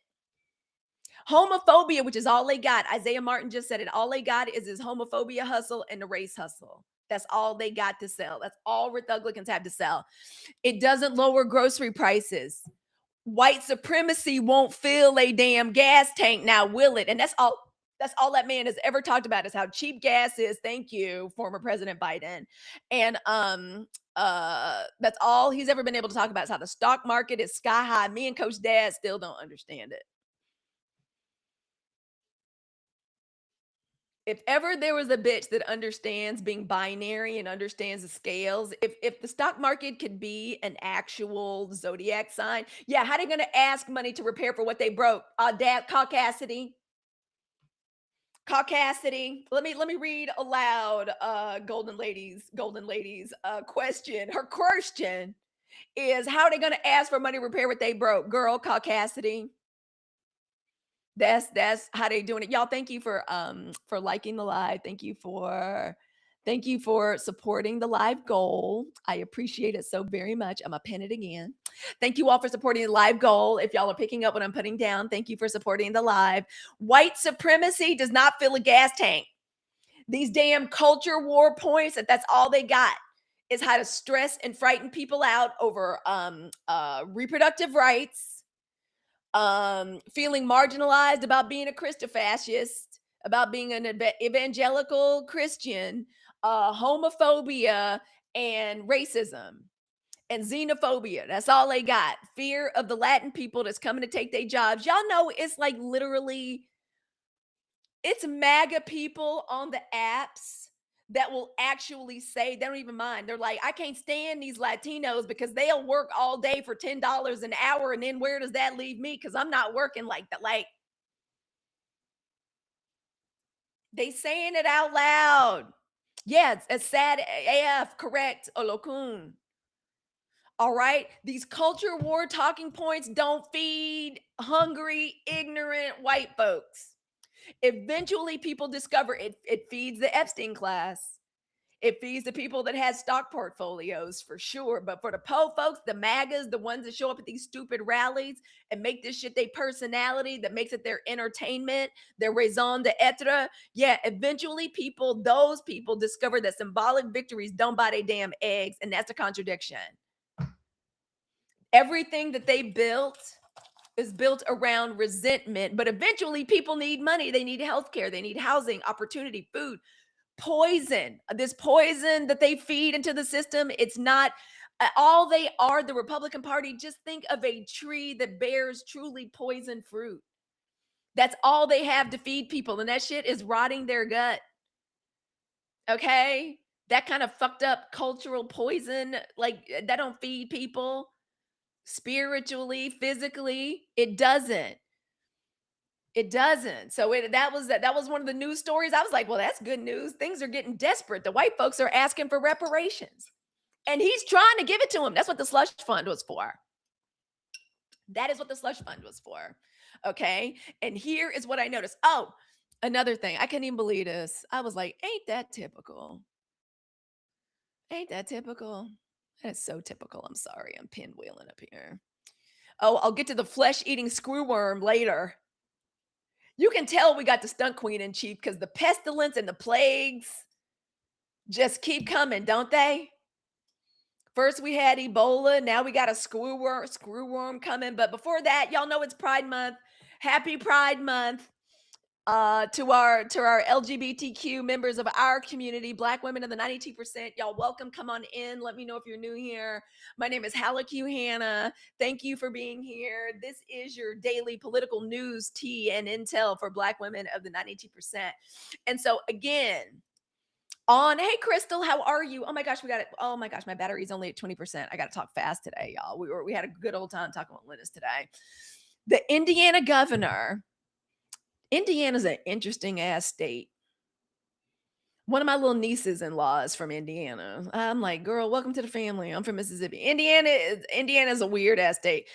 Homophobia, which is all they got. Isaiah Martin just said it. All they got is this homophobia hustle and the race hustle. That's all they got to sell. That's all Rethuglicans have to sell. It doesn't lower grocery prices. White supremacy won't fill a damn gas tank now, will it? And that's all that man has ever talked about is how cheap gas is. Thank you, former President Biden. And that's all he's ever been able to talk about is how the stock market is sky high. Me and Coach Dad still don't understand it. If ever there was a bitch that understands being binary and understands the scales, if the stock market could be an actual zodiac sign, yeah, how they gonna ask money to repair for what they broke? Dad, caucasity. Caucasity. Let me read aloud Golden Lady's question. Her question is, how are they gonna ask for money to repair what they broke? Girl, caucasity. That's how they doing it. Y'all, thank you for liking the live. Thank you for Thank you for supporting the live goal. I appreciate it so very much. I'm going to pin it again. Thank you all for supporting the live goal. If y'all are picking up what I'm putting down, thank you for supporting the live. White supremacy does not fill a gas tank. These damn culture war points, that's all they got, is how to stress and frighten people out over reproductive rights, feeling marginalized about being a Christofascist, about being an evangelical Christian, homophobia, and racism and xenophobia. That's all they got. Fear of the Latin people that's coming to take their jobs. Y'all know it's like literally, it's MAGA people on the apps that will actually say, they don't even mind. They're like, I can't stand these Latinos because they'll work all day for $10 an hour. And then where does that leave me? Because I'm not working like that. Like, they saying it out loud. Yeah, it's sad AF, correct, Olokun. All right. These culture war talking points don't feed hungry, ignorant white folks. Eventually, people discover it feeds the Epstein class. It feeds the people that had stock portfolios for sure. But for the po folks, the MAGAs, the ones that show up at these stupid rallies and make this shit their personality, that makes it their entertainment, their raison d'etre. Yeah, eventually those people discover that symbolic victories don't buy their damn eggs. And that's a contradiction. Everything that they built is built around resentment, but eventually people need money. They need healthcare. They need housing, opportunity, food, poison. This poison that they feed into the system, it's not all they are. The Republican Party, just think of a tree that bears truly poison fruit. That's all they have to feed people. And that shit is rotting their gut. Okay? That kind of fucked up cultural poison, like that don't feed people spiritually, physically. It doesn't. It doesn't. So that was one of the news stories. I was like, well, that's good news. Things are getting desperate. The white folks are asking for reparations. And he's trying to give it to them. That's what the slush fund was for. That is what the slush fund was for. Okay. And here is what I noticed. Oh, another thing. I couldn't even believe this. I was like, ain't that typical? Ain't that typical? That's so typical. I'm sorry. I'm pinwheeling up here. Oh, I'll get to the flesh-eating screwworm later. You can tell we got the stunt queen in chief because the pestilence and the plagues just keep coming, don't they? First we had Ebola, now we got a screwworm coming. But before that, y'all know it's Pride Month. Happy Pride Month. To our LGBTQ members of our community, Black women of the 92%, y'all welcome. Come on in. Let me know if you're new here. My name is Halicue Hannah. Thank you for being here. This is your daily political news, tea, and intel for Black women of the 92%. And so again, hey Crystal, how are you? Oh my gosh, we got it. Oh my gosh, my battery's only at 20%. I got to talk fast today, y'all. We had a good old time talking about Linus today. The Indiana governor. Indiana's an interesting ass state. One of my little nieces-in-law is from Indiana. I'm like, girl, welcome to the family. I'm from Mississippi. Indiana is a weird ass state.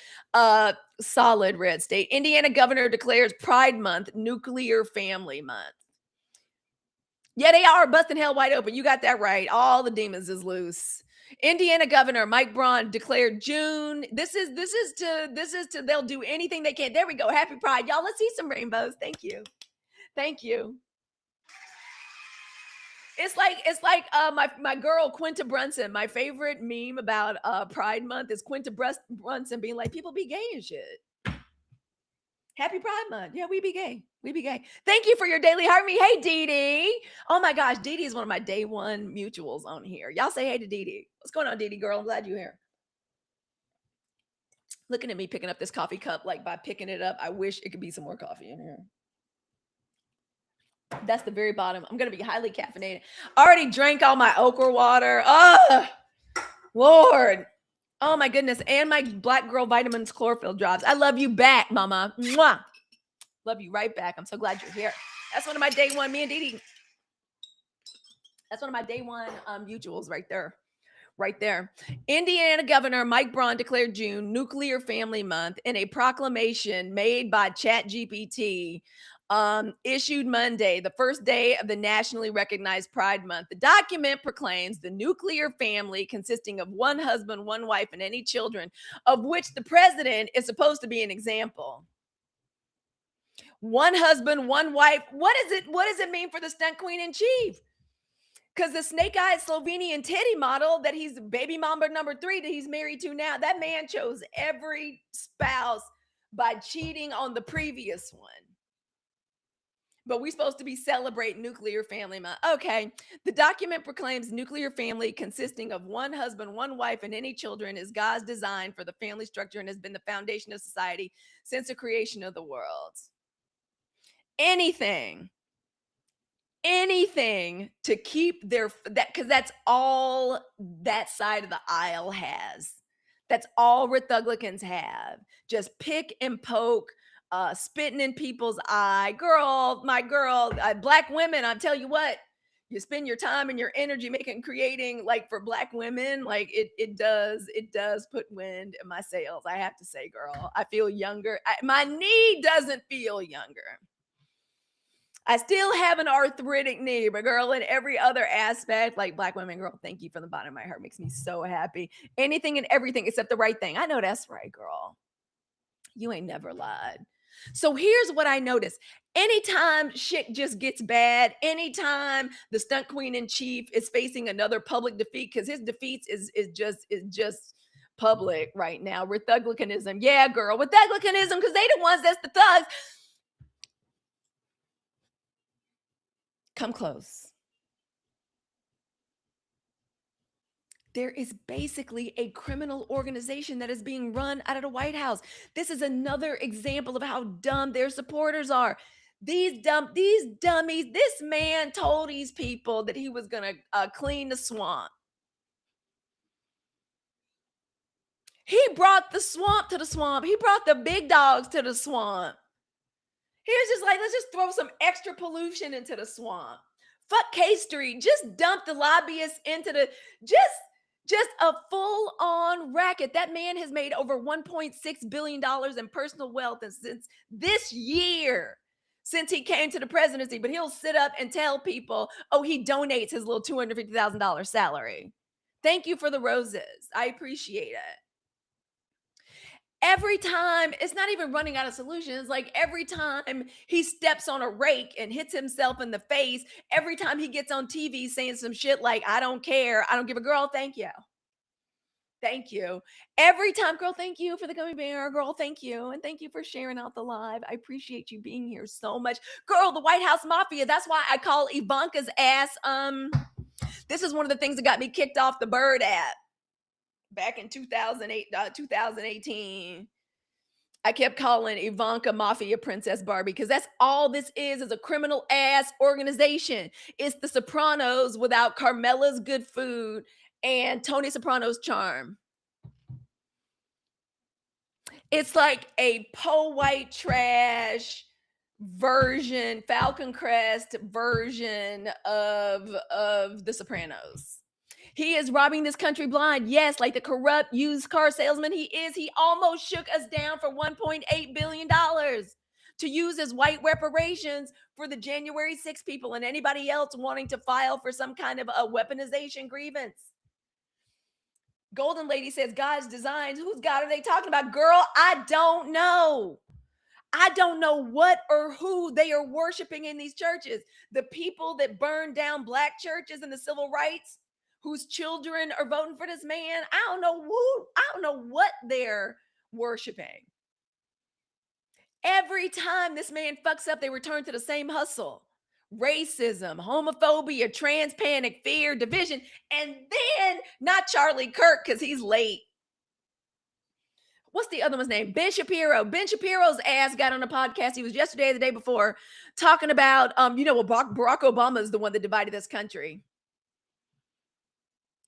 Solid red state. Indiana governor declares Pride Month Nuclear Family Month. Yeah, they are busting hell wide open. You got that right. All the demons is loose. Indiana Governor Mike Braun declared June. This is to they'll do anything they can. There we go. Happy Pride. Y'all, let's see some rainbows. Thank you. Thank you. It's like my girl Quinta Brunson. My favorite meme about Pride Month is Quinta Brunson being like, people be gay and shit. Happy Pride Month. Yeah, we be gay. We be gay. Thank you for your daily heart me. Hey, Dee Dee. Oh my gosh, Dee Dee is one of my day one mutuals on here. Y'all say hey to Dee Dee. What's going on, Dee Dee girl? I'm glad you're here. Looking at me picking up this coffee cup, like by picking it up, I wish it could be some more coffee in here. That's the very bottom. I'm going to be highly caffeinated. I already drank all my okra water. Oh, Lord. Oh my goodness. And my Black Girl Vitamins chlorophyll drops. I love you back, mama. Mwah. Love you right back. I'm so glad you're here. That's one of my day one, me and Dee Dee. That's one of my day one mutuals right there. Right there. Indiana Governor Mike Braun declared June Nuclear Family Month in a proclamation made by ChatGPT. Issued Monday, the first day of the nationally recognized Pride Month. The document proclaims the nuclear family consisting of one husband, one wife, and any children, of which the president is supposed to be an example. One husband, one wife. What is it? What does it mean for the stunt queen in chief? Because the snake-eyed Slovenian titty model that he's baby mama number 3 that he's married to now, that man chose every spouse by cheating on the previous one. But we're supposed to be celebrating nuclear family month. Okay. The document proclaims nuclear family consisting of one husband, one wife, and any children is God's design for the family structure and has been the foundation of society since the creation of the world. Anything to keep their that because that's all that side of the aisle has. That's all Rethuglicans have. Just pick and poke, spitting in people's eye. Girl, my girl, black women, I'll tell you what, you spend your time and your energy creating like for black women, like it does put wind in my sails. I have to say, girl, I feel younger. My knee doesn't feel younger. I still have an arthritic knee, but girl, in every other aspect, like black women, girl, thank you from the bottom of my heart. Makes me so happy. Anything and everything except the right thing. I know that's right, girl. You ain't never lied. So here's what I noticed. Anytime shit just gets bad, anytime the stunt queen in chief is facing another public defeat, because his defeats is just public right now. Rethuglicganism. Yeah, girl, Rethuglicganism, because they the ones that's the thugs. Come close. There is basically a criminal organization that is being run out of the White House. This is another example of how dumb their supporters are. These dummies, this man told these people that he was going to clean the swamp. He brought the swamp to the swamp. He brought the big dogs to the swamp. He was just like, let's just throw some extra pollution into the swamp. Fuck K Street. Just dump the lobbyists into the, just a full-on racket. That man has made over $1.6 billion in personal wealth and since this year, since he came to the presidency. But he'll sit up and tell people, oh, he donates his little $250,000 salary. Thank you for the roses. I appreciate it. Every time, it's not even running out of solutions. Like every time he steps on a rake and hits himself in the face, every time he gets on TV saying some shit like, I don't care, I don't give a girl, thank you. Thank you. Every time, girl, thank you for the gummy bear. Girl, thank you. And thank you for sharing out the live. I appreciate you being here so much. Girl, the White House Mafia. That's why I call Ivanka's ass. This is one of the things that got me kicked off the Bird app back in 2018. I kept calling Ivanka Mafia Princess Barbie because that's all this is a criminal ass organization. It's the Sopranos without Carmela's good food and Tony Soprano's charm. It's like a po white trash version, Falcon Crest version of the Sopranos. He is robbing this country blind. Yes, like the corrupt used car salesman he is. He almost shook us down for $1.8 billion to use as white reparations for the January 6 people and anybody else wanting to file for some kind of a weaponization grievance. Golden Lady says, God's designs. Whose God are they talking about? Girl, I don't know. I don't know what or who they are worshiping in these churches. The people that burned down black churches in the civil rights, whose children are voting for this man. I don't know what they're worshiping. Every time this man fucks up, they return to the same hustle. Racism, homophobia, trans panic, fear, division, and then not Charlie Kirk because he's late. What's the other one's name? Ben Shapiro. Ben Shapiro's ass got on a podcast. He was yesterday or the day before talking about, Barack Obama is the one that divided this country.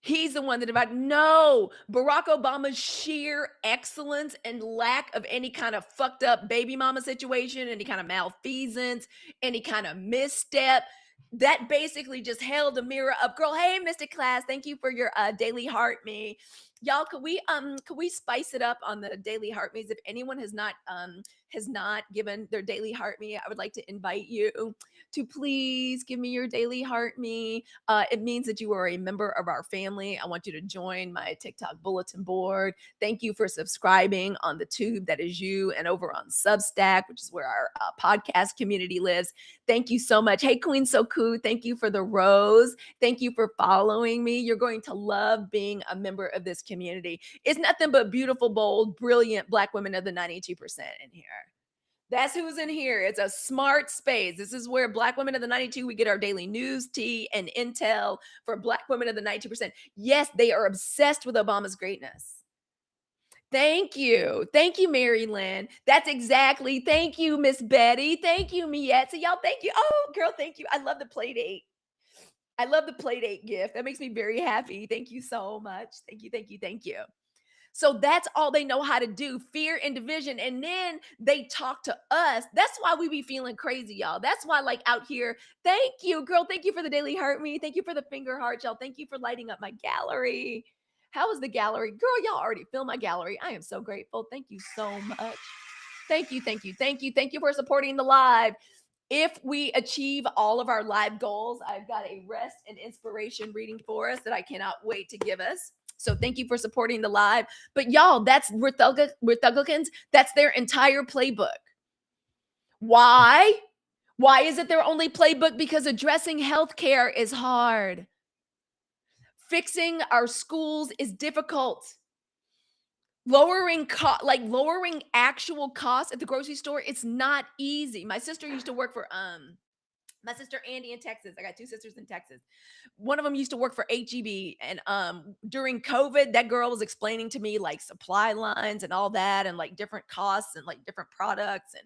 He's the one that divided. No, Barack Obama's sheer excellence and lack of any kind of fucked up baby mama situation, any kind of malfeasance, any kind of misstep, that basically just held a mirror up. Girl, hey, Mystic Class, thank you for your daily heart me. Y'all, could we spice it up on the daily heart me's? If anyone has not given their daily heart me, I would like to invite you to please give me your daily heart me. It means that you are a member of our family. I want you to join my TikTok bulletin board. Thank you for subscribing on the tube. That is you, and over on Substack, which is where our podcast community lives. Thank you so much. Hey, Queen Soku, thank you for the rose. Thank you for following me. You're going to love being a member of this community. It's nothing but beautiful, bold, brilliant Black women of the 92% in here. That's who's in here. It's a smart space. This is where Black women of the 92, we get our daily news, tea, and intel for Black women of the 92%. Yes, they are obsessed with Obama's greatness. Thank you. Thank you, Mary Lynn. That's exactly. Thank you, Miss Betty. Thank you, Miette. So y'all, thank you. Oh, girl, thank you. I love the play date. I love the play date gift. That makes me very happy. Thank you so much. Thank you, thank you, thank you. So that's all they know how to do, fear and division. And then they talk to us. That's why we be feeling crazy, y'all. That's why, like, out here, thank you, girl. Thank you for the daily heart me. Thank you for the finger heart, y'all. Thank you for lighting up my gallery. How was the gallery? Girl, y'all already filled my gallery. I am so grateful. Thank you so much. Thank you, thank you, thank you. Thank you for supporting the live. If we achieve all of our live goals, I've got a rest and inspiration reading for us that I cannot wait to give us. So thank you for supporting the live. But y'all, that's Rethuglicans. That's their entire playbook. Why? Why is it their only playbook? Because addressing healthcare is hard. Fixing our schools is difficult. Lowering actual costs at the grocery store, it's not easy. My sister used to work for my sister Andy in Texas. I got two sisters in Texas. One of them used to work for HEB, and during COVID, that girl was explaining to me like supply lines and all that, and like different costs and like different products and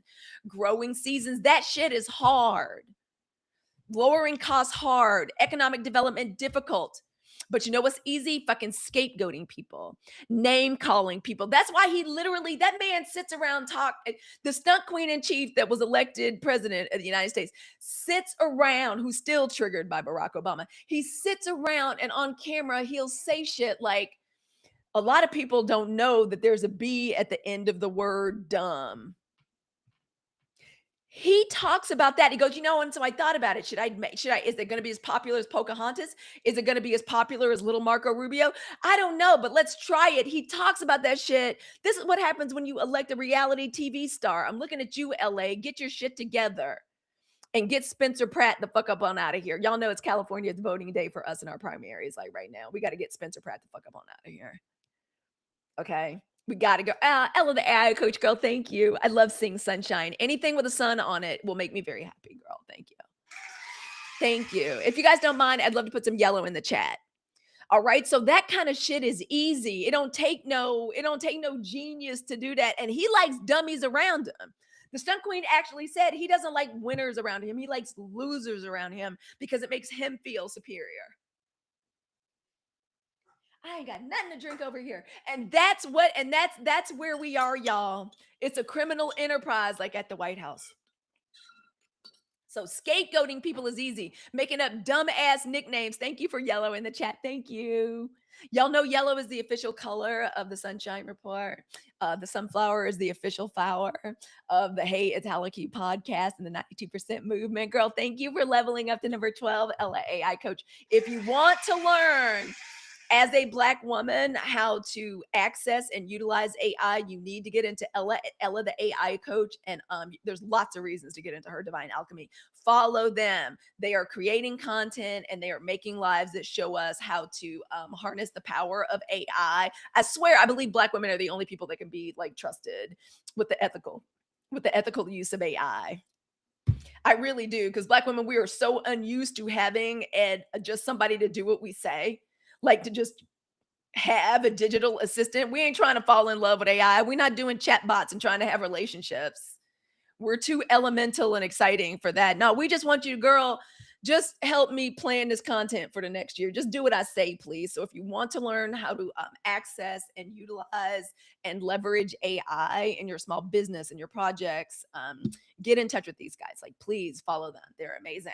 growing seasons. That shit is hard. Lowering costs hard. Economic development difficult. But you know what's easy? Fucking scapegoating people, name calling people. That's why that man sits around the stunt queen in chief that was elected president of the United States sits around, who's still triggered by Barack Obama. He sits around and on camera, he'll say shit like, a lot of people don't know that there's a B at the end of the word dumb. He talks about that. He goes, and so I thought about it. Is it going to be as popular as Pocahontas? Is it going to be as popular as Little Marco Rubio? I don't know, but let's try it. He talks about that shit. This is what happens when you elect a reality TV star. I'm looking at you, LA. Get your shit together and get Spencer Pratt the fuck up on out of here. Y'all know it's California's voting day for us in our primaries. Like right now, we got to get Spencer Pratt the fuck up on out of here. Okay. We got to go. Ella, the AI coach girl, thank you. I love seeing sunshine. Anything with a sun on it will make me very happy, girl. Thank you. Thank you. If you guys don't mind, I'd love to put some yellow in the chat. All right. So that kind of shit is easy. It don't take no genius to do that. And he likes dummies around him. The stunt queen actually said he doesn't like winners around him. He likes losers around him because it makes him feel superior. I ain't got nothing to drink over here. And that's where we are, y'all. It's a criminal enterprise like at the White House. So scapegoating people is easy. Making up dumbass nicknames. Thank you for yellow in the chat. Thank you. Y'all know yellow is the official color of the Sunshine Report. The sunflower is the official flower of the Hey, It's Halicue podcast and the 92% movement. Girl, thank you for leveling up to number 12, LAAI coach. If you want to learn as a Black woman how to access and utilize AI, you need to get into Ella the AI coach. And there's lots of reasons to get into her Divine Alchemy. Follow them. They are creating content and they are making lives that show us how to harness the power of AI. I swear, I believe Black women are the only people that can be like trusted with the ethical use of AI. I really do, because Black women, we are so unused to having just somebody to do what we say. Like to just have a digital assistant. We ain't trying to fall in love with AI. We're not doing chat bots and trying to have relationships. We're too elemental and exciting for that. No, we just want you, girl, just help me plan this content for the next year. Just do what I say, please. So if you want to learn how to access and utilize and leverage AI in your small business and your projects, get in touch with these guys. Like, please follow them. They're amazing.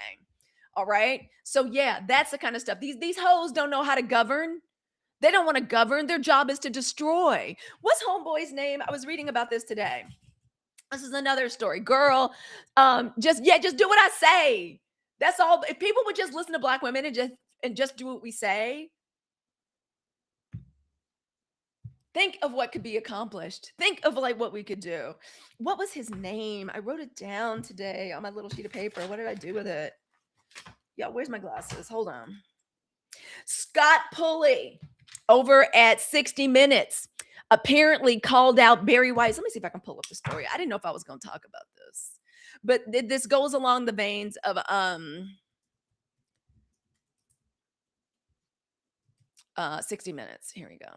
All right. So yeah, that's the kind of stuff. These hoes don't know how to govern. They don't want to govern. Their job is to destroy. What's homeboy's name? I was reading about this today. This is another story. Girl, just do what I say. That's all. If people would just listen to black women and just do what we say, think of what could be accomplished. Think of like what we could do. What was his name? I wrote it down today on my little sheet of paper. What did I do with it? Yeah, where's my glasses? Hold on. Scott Pulley over at 60 Minutes apparently called out Barry Weiss. Let me see if I can pull up the story. I didn't know if I was going to talk about this, but this goes along the veins of 60 Minutes. Here we go.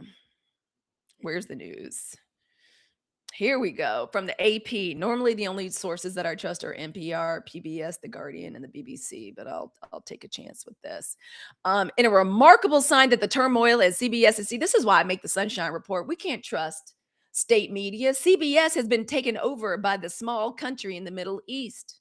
Where's the news? Here we go. From the AP. Normally the only sources that I trust are NPR, PBS, The Guardian, and the BBC, but I'll take a chance with this. In a remarkable sign that the turmoil at CBS is, see, this is why I make the Sunshine Report. We can't trust state media. CBS has been taken over by the small country in the Middle East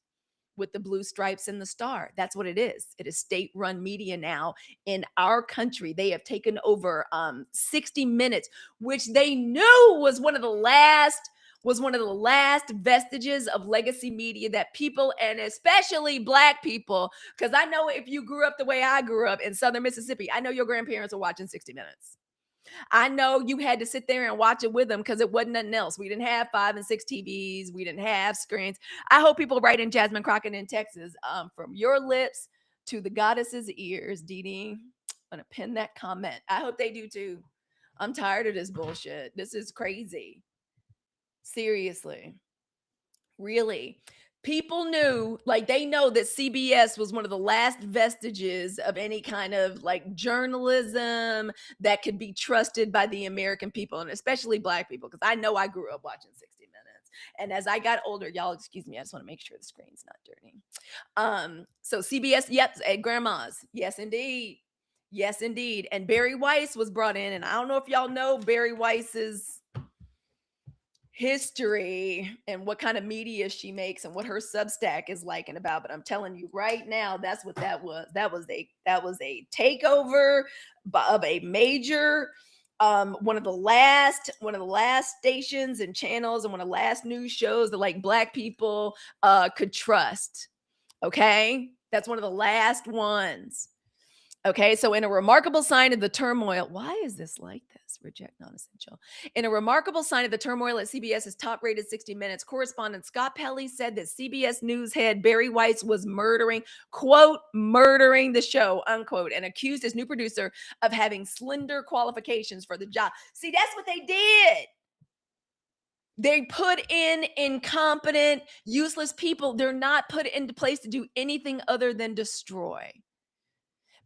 with the blue stripes and the star. That's what it is. It is state-run media now in our country. They have taken over 60 Minutes, which they knew was one of the last vestiges of legacy media that people, and especially black people, because I know if you grew up the way I grew up in Southern Mississippi, I know your grandparents were watching 60 Minutes. I know you had to sit there and watch it with them because it wasn't nothing else. We didn't have 5 and 6 TVs. We didn't have screens. I hope people write in Jasmine Crockett in Texas. From your lips to the goddess's ears, Dee Dee, I'm going to pin that comment. I hope they do too. I'm tired of this bullshit. This is crazy. Seriously. Really. People knew, like they know that CBS was one of the last vestiges of any kind of like journalism that could be trusted by the American people, and especially black people, because I know I grew up watching 60 Minutes. And as I got older, y'all excuse me, I just want to make sure the screen's not dirty. So CBS, yep, at grandma's. Yes, indeed. Yes, indeed. And Barry Weiss was brought in, and I don't know if y'all know Barry Weiss's history and what kind of media she makes and what her Substack is like and about, but I'm telling you right now, that's what that was. That was a takeover of a major one of the last stations and channels and one of the last news shows that like black people could trust. Okay, that's one of the last ones. Okay, so in a remarkable sign of the turmoil, why is this like this? Reject non-essential. In a remarkable sign of the turmoil at CBS's top-rated 60 Minutes, correspondent Scott Pelley said that CBS News head Barry Weiss was murdering, quote, murdering the show, unquote, and accused his new producer of having slender qualifications for the job. See, that's what they did. They put in incompetent, useless people. They're not put into place to do anything other than destroy.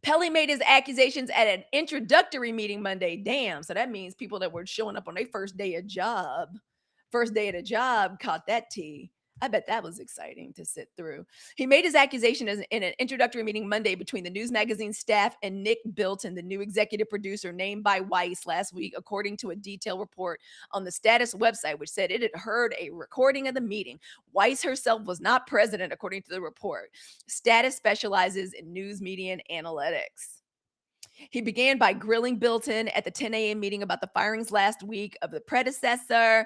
Pelley made his accusations at an introductory meeting Monday. Damn. So that means people that were showing up on their first day of the job caught that tea. I bet that was exciting to sit through. He made his accusation in an introductory meeting Monday between the news magazine staff and Nick Bilton, the new executive producer named by Weiss last week, according to a detailed report on the Status website, which said it had heard a recording of the meeting. Weiss herself was not present, according to the report. Status specializes in news media and analytics. He began by grilling Bilton at the 10 a.m. meeting about the firings last week of the predecessor.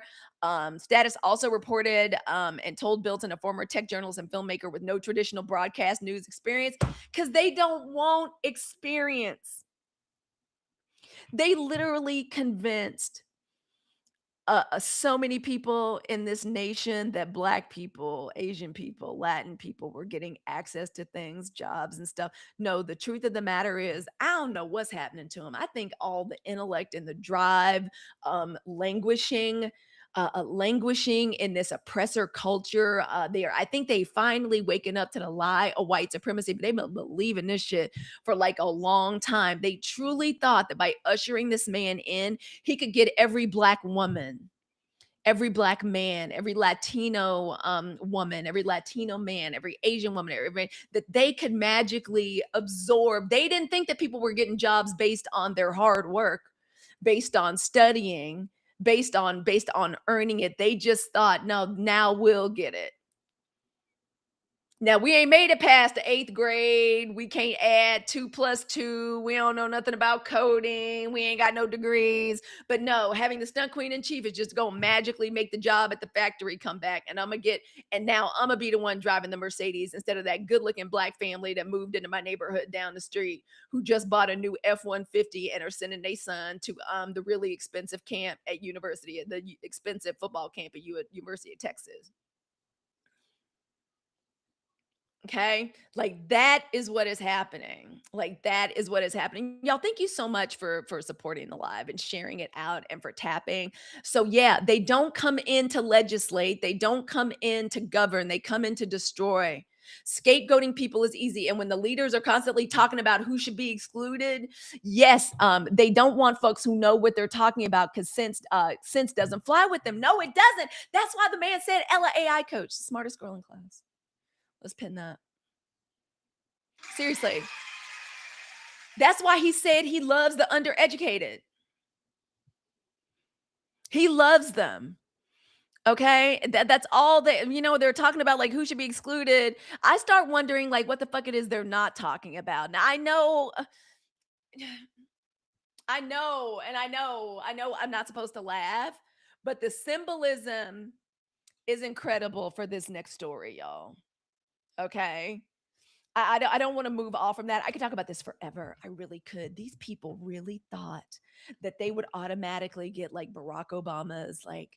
Status also reported and told Bilton, a former tech journalist and filmmaker with no traditional broadcast news experience, because they don't want experience. They literally convinced so many people in this nation that black people, Asian people, Latin people were getting access to things, jobs and stuff. No, the truth of the matter is, I don't know what's happening to them. I think all the intellect and the drive languishing in this oppressor culture. I think they finally waking up to the lie of white supremacy, but they've been believing this shit for like a long time. They truly thought that by ushering this man in, he could get every black woman, every black man, every Latino woman, every Latino man, every Asian woman, that they could magically absorb. They didn't think that people were getting jobs based on their hard work, based on studying, based on earning it. They just thought, no, now we'll get it. Now we ain't made it past the 8th grade. We can't add 2 plus 2. We don't know nothing about coding. We ain't got no degrees. But no, having the stunt queen in chief is just gonna magically make the job at the factory come back. And now I'm gonna be the one driving the Mercedes instead of that good-looking black family that moved into my neighborhood down the street who just bought a new F-150 and are sending their son to the really expensive camp at university, the expensive football camp at University of Texas. Okay. Like that is what is happening. Like that is what is happening. Y'all, thank you so much for supporting the live and sharing it out and for tapping. So yeah, they don't come in to legislate, they don't come in to govern, they come in to destroy. Scapegoating people is easy. And when the leaders are constantly talking about who should be excluded, yes, they don't want folks who know what they're talking about because sense doesn't fly with them. No, it doesn't. That's why the man said Ella AI coach, the smartest girl in class. Let's pin that. Seriously. That's why he said he loves the undereducated. He loves them. Okay? That's all that, they're talking about like who should be excluded. I start wondering like what the fuck it is they're not talking about. Now I know I know I'm not supposed to laugh, but the symbolism is incredible for this next story, y'all. Okay? I don't want to move off from that. I could talk about this forever. I really could. These people really thought that they would automatically get like Barack Obama's like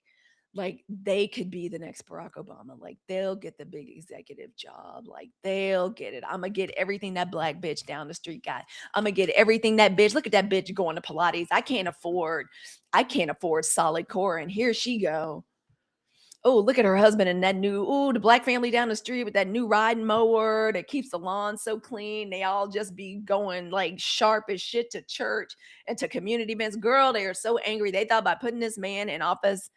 they could be the next Barack Obama. Like they'll get the big executive job. Like they'll get it. I'm gonna get everything that black bitch down the street got. I'm gonna get everything that bitch. Look at that bitch going to Pilates. I can't afford solid core. And here she go. Oh, look at her husband and that the black family down the street with that new riding mower that keeps the lawn so clean. They all just be going like sharp as shit to church and to community events. Girl, they are so angry. They thought by putting this man in office.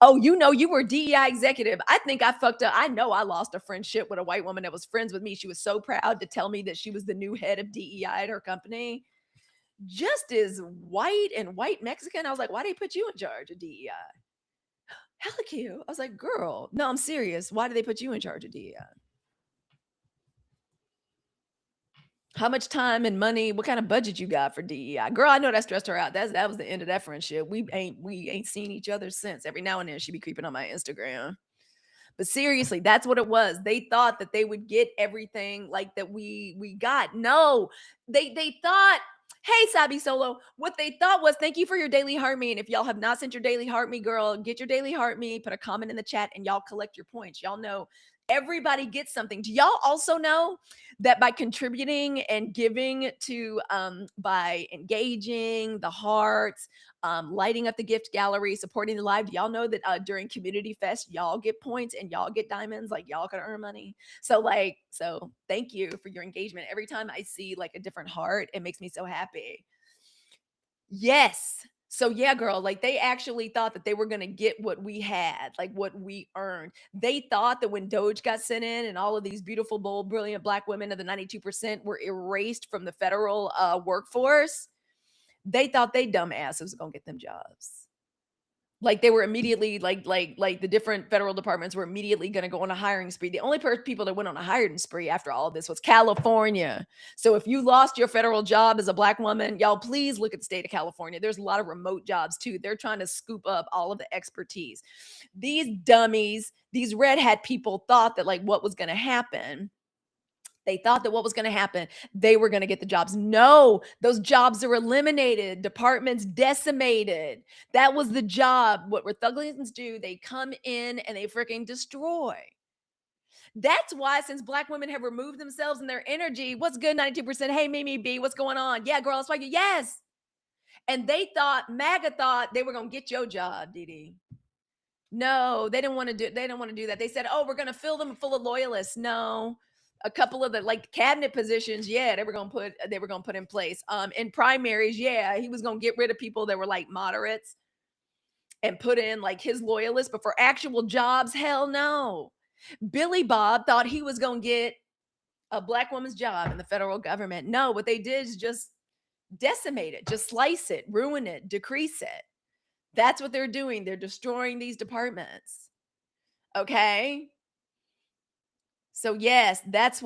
Oh, you were DEI executive. I think I fucked up. I know I lost a friendship with a white woman that was friends with me. She was so proud to tell me that she was the new head of DEI at her company. Just as white and white Mexican. I was like, why they put you in charge of DEI? Halicue. I was like, girl, no, I'm serious. Why did they put you in charge of DEI? How much time and money? What kind of budget you got for DEI? Girl, I know that stressed her out. That was the end of that friendship. We ain't seen each other since. Every now and then she be creeping on my Instagram. But seriously, that's what it was. They thought that they would get everything like that we got. No, they thought, hey, Sabi Solo, what they thought was thank you for your daily heart me. And if y'all have not sent your daily heart me, girl, get your daily heart me, put a comment in the chat, and y'all collect your points. Y'all know everybody gets something. Do y'all also know that by contributing and giving to by engaging the hearts, lighting up the gift gallery, supporting the live. Do y'all know that during Community Fest, y'all get points and y'all get diamonds? Like y'all can earn money. So thank you for your engagement. Every time I see like a different heart, it makes me so happy. Yes. So yeah, girl, like they actually thought that they were gonna get what we had, like what we earned. They thought that when Doge got sent in and all of these beautiful, bold, brilliant black women of the 92% were erased from the federal workforce, they thought they dumb asses was gonna get them jobs. Like they were immediately like the different federal departments were immediately going to go on a hiring spree. The only people that went on a hiring spree after all of this was California. So if you lost your federal job as a black woman, y'all please look at the state of California. There's a lot of remote jobs too. They're trying to scoop up all of the expertise. These dummies, these red hat people thought that like what was going to happen. They thought that what was going to happen, they were going to get the jobs. No, those jobs are eliminated, departments decimated. That was the job. What Rethuglicans do, they come in and they freaking destroy. That's why, since black women have removed themselves and their energy, what's good, 92%? Hey, Mimi B, what's going on? Yeah, girl, that's why yes. And they thought, MAGA thought they were going to get your job, Didi. No, they didn't want to do that. They said, oh, we're going to fill them full of loyalists. No. A couple of the like cabinet positions, yeah, they were gonna put in place. In primaries, yeah, he was gonna get rid of people that were like moderates and put in like his loyalists, but for actual jobs, hell no. Billy Bob thought he was gonna get a black woman's job in the federal government. No, what they did is just decimate it, just slice it, ruin it, decrease it. That's what they're doing. They're destroying these departments. Okay. So yes, that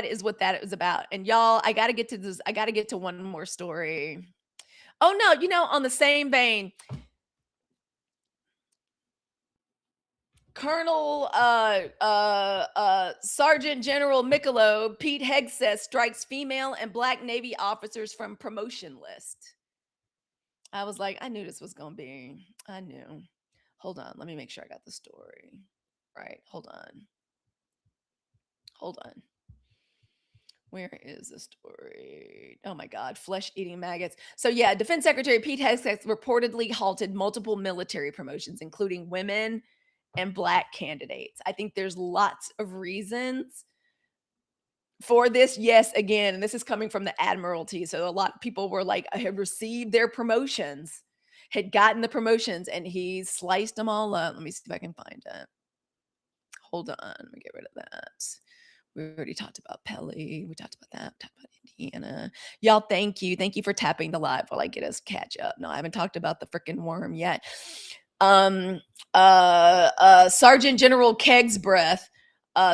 is what that is about. And y'all, I got to get to this. I got to get to one more story. Oh no, on the same vein, Colonel Sergeant General Michelob Pete Hegseth strikes female and black Navy officers from promotion list. I was like, I knew this was gonna be. I knew. Hold on, let me make sure I got the story. Right, hold on. Hold on. Where is the story? Oh my God, flesh eating maggots. So, yeah, Defense Secretary Pete Hegseth reportedly halted multiple military promotions, including women and black candidates. I think there's lots of reasons for this. Yes, again, and this is coming from the Admiralty. So, a lot of people were like, I had received their promotions, had gotten the promotions, and he sliced them all up. Let me see if I can find it. Hold on, let me get rid of that. We already talked about Pelly. We talked about that. We talked about Indiana. Y'all, thank you. Thank you for tapping the live while I get us catch up. No, I haven't talked about the freaking worm yet. Sergeant General Kegsbreath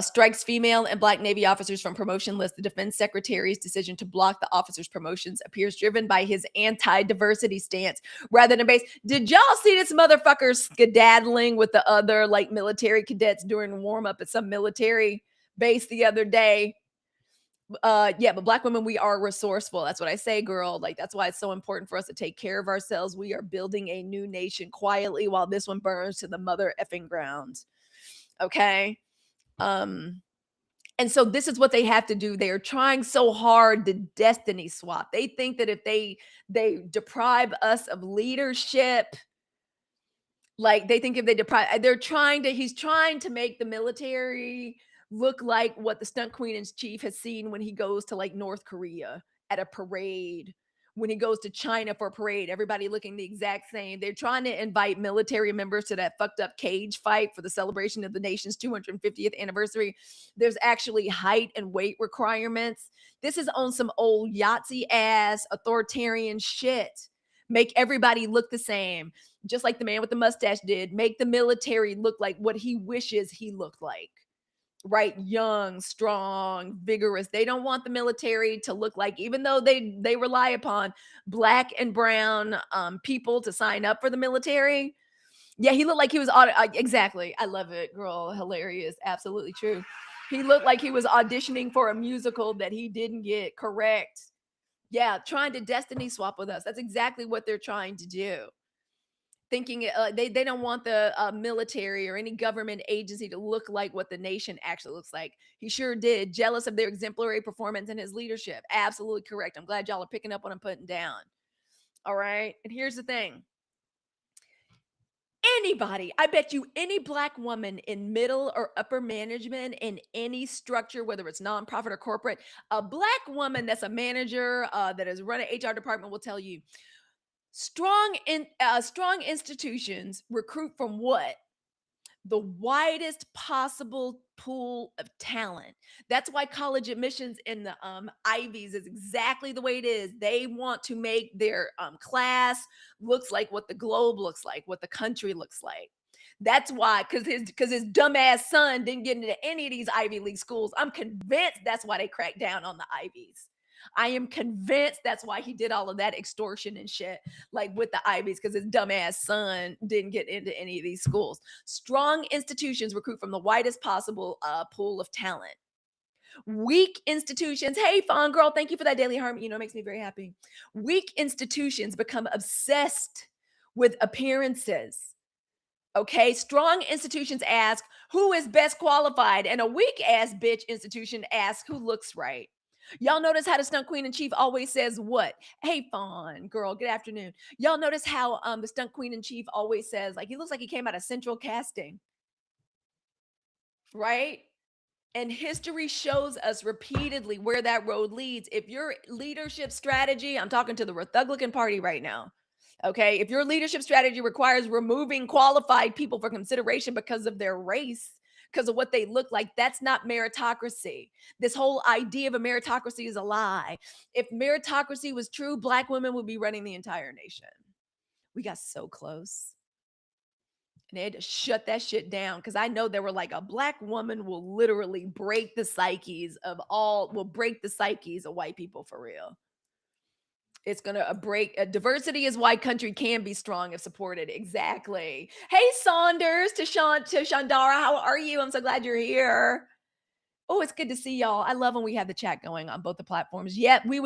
strikes female and black Navy officers from promotion list. The defense secretary's decision to block the officers' promotions appears driven by his anti-diversity stance rather than base. Did y'all see this motherfucker skedaddling with the other like military cadets during warm up at some military base the other day? Yeah, but black women, we are resourceful. That's what I say, girl. Like, that's why it's so important for us to take care of ourselves. We are building a new nation quietly while this one burns to the mother effing ground. Okay. And so this is what they have to do. They are trying so hard to destiny swap. They think that if they deprive us of leadership, like they think if they deprive, he's trying to make the military look like what the stunt queen and chief has seen when he goes to like North Korea at a parade, when he goes to China for a parade, everybody looking the exact same. They're trying to invite military members to that fucked up cage fight for the celebration of the nation's 250th anniversary. There's actually height and weight requirements. This is on some old Yahtzee ass authoritarian shit. Make everybody look the same, just like the man with the mustache did. Make the military look like what he wishes he looked like. Right? Young, strong, vigorous. They don't want the military to look like, even though they rely upon black and brown people to sign up for the military. Yeah, he looked like he was exactly. I love it, girl. Hilarious. Absolutely true. He looked like he was auditioning for a musical that he didn't get correct. Yeah, trying to destiny swap with us. That's exactly what they're trying to do. Thinking they don't want the military or any government agency to look like what the nation actually looks like. He sure did. Jealous of their exemplary performance and his leadership. Absolutely correct. I'm glad y'all are picking up what I'm putting down. All right. And here's the thing. Anybody, I bet you any black woman in middle or upper management in any structure, whether it's nonprofit or corporate, a black woman that's a manager that has run an HR department will tell you strong institutions recruit from what? The widest possible pool of talent. That's why college admissions in the Ivies is exactly the way it is. They want to make their class looks like what the globe looks like, what the country looks like. That's why, because his dumbass son didn't get into any of these Ivy League schools. I'm convinced that's why they cracked down on the Ivies. I am convinced that's why he did all of that extortion and shit, like with the Ivies, because his dumbass son didn't get into any of these schools. Strong institutions recruit from the widest possible pool of talent. Weak institutions, hey, Fawn Girl, thank you for that daily harmony. It makes me very happy. Weak institutions become obsessed with appearances. Okay, strong institutions ask who is best qualified, and a weak ass bitch institution asks who looks right. Y'all notice how the stunt queen and chief always says what? Hey, Fawn Girl, good afternoon. Y'all notice how the stunt queen and chief always says, like, he looks like he came out of central casting, right? And history shows us repeatedly where that road leads. If your leadership strategy, I'm talking to the Rethuglicans party right now. Okay. If your leadership strategy requires removing qualified people for consideration because of their race, because of what they look like, that's not meritocracy. This whole idea of a meritocracy is a lie. If meritocracy was true, black women would be running the entire nation. We got so close. And they had to shut that shit down because I know there were like a black woman will literally break the psyches of white people for real. It's gonna break. Diversity is why country can be strong if supported. Exactly. Hey, Saunders, to Shandara, how are you? I'm so glad you're here. Oh, it's good to see y'all. I love when we have the chat going on both the platforms. Yep, we.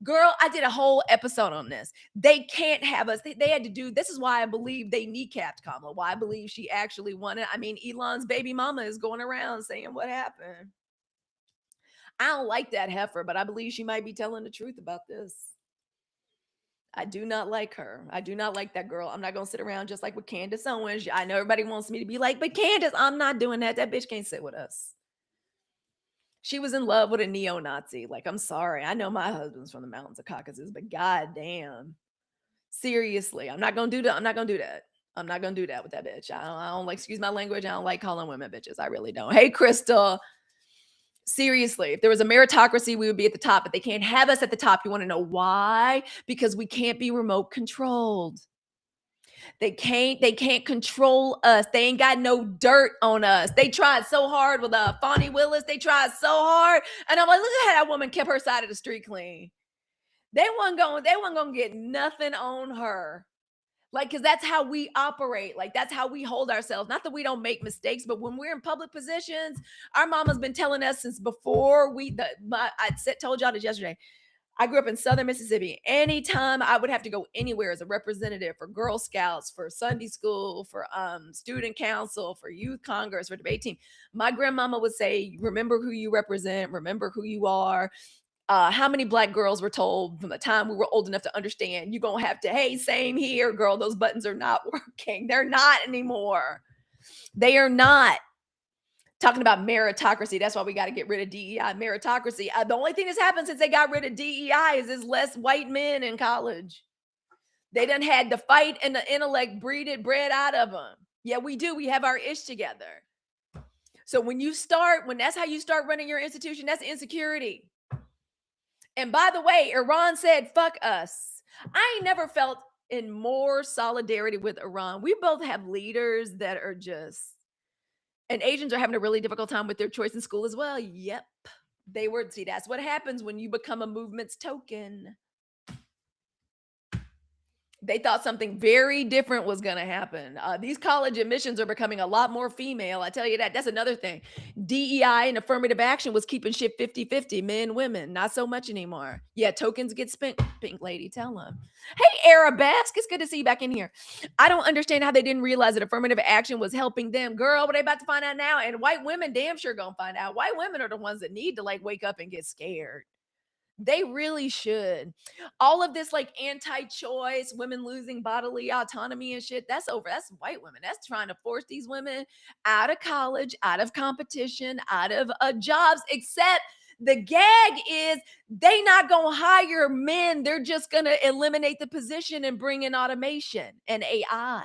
Girl, I did a whole episode on this. They can't have us. They had to do. This is why I believe they kneecapped Kamala. Why I believe she actually won it. I mean, Elon's baby mama is going around saying what happened. I don't like that heifer, but I believe she might be telling the truth about this. I do not like her. I do not like that girl. I'm not going to sit around just like with Candace Owens. I know everybody wants me to be like, but Candace, I'm not doing that. That bitch can't sit with us. She was in love with a neo-Nazi. Like, I'm sorry. I know my husband's from the mountains of Caucasus, but goddamn. Seriously, I'm not going to do that. I'm not going to do that. I'm not going to do that with that bitch. I don't like, excuse my language. I don't like calling women bitches. I really don't. Hey, Crystal. Seriously, if there was a meritocracy, we would be at the top, but they can't have us at the top. You want to know why? Because we can't be remote controlled. They can't control us. They ain't got no dirt on us. They tried so hard with Fonnie Willis. They tried so hard. And I'm like, look at how that woman kept her side of the street clean. They weren't gonna get nothing on her. Like, because that's how we operate. Like, that's how we hold ourselves. Not that we don't make mistakes, but when we're in public positions, our mama's been telling us since before told y'all this yesterday. I grew up in Southern Mississippi. Anytime I would have to go anywhere as a representative for Girl Scouts, for Sunday school, for student council, for youth congress, for debate team, my grandmama would say, remember who you represent, remember who you are. How many black girls were told from the time we were old enough to understand you're going to have to, hey, same here, girl, those buttons are not working. They're not anymore. They are not. Talking about meritocracy. That's why we got to get rid of DEI. Meritocracy. The only thing that's happened since they got rid of DEI is there's less white men in college. They done had the fight and the intellect bred out of them. Yeah, we do. We have our ish together. So when that's how you start running your institution, that's insecurity. And by the way, Iran said, fuck us. I ain't never felt in more solidarity with Iran. We both have leaders that are just, and Asians are having a really difficult time with their choice in school as well. Yep. That's what happens when you become a movement's token. They thought something very different was going to happen. These college admissions are becoming a lot more female. I tell you that. That's another thing. DEI and affirmative action was keeping shit 50-50, men, women. Not so much anymore. Yeah, tokens get spent. Pink lady, tell them. Hey, Arabesque, it's good to see you back in here. I don't understand how they didn't realize that affirmative action was helping them. Girl, what they about to find out now? And white women damn sure going to find out. White women are the ones that need to like wake up and get scared. They really should. All of this like anti-choice, women losing bodily autonomy and shit, that's over. That's white women. That's trying to force these women out of college, out of competition, out of jobs, except the gag is they not going to hire men. They're just going to eliminate the position and bring in automation and AI.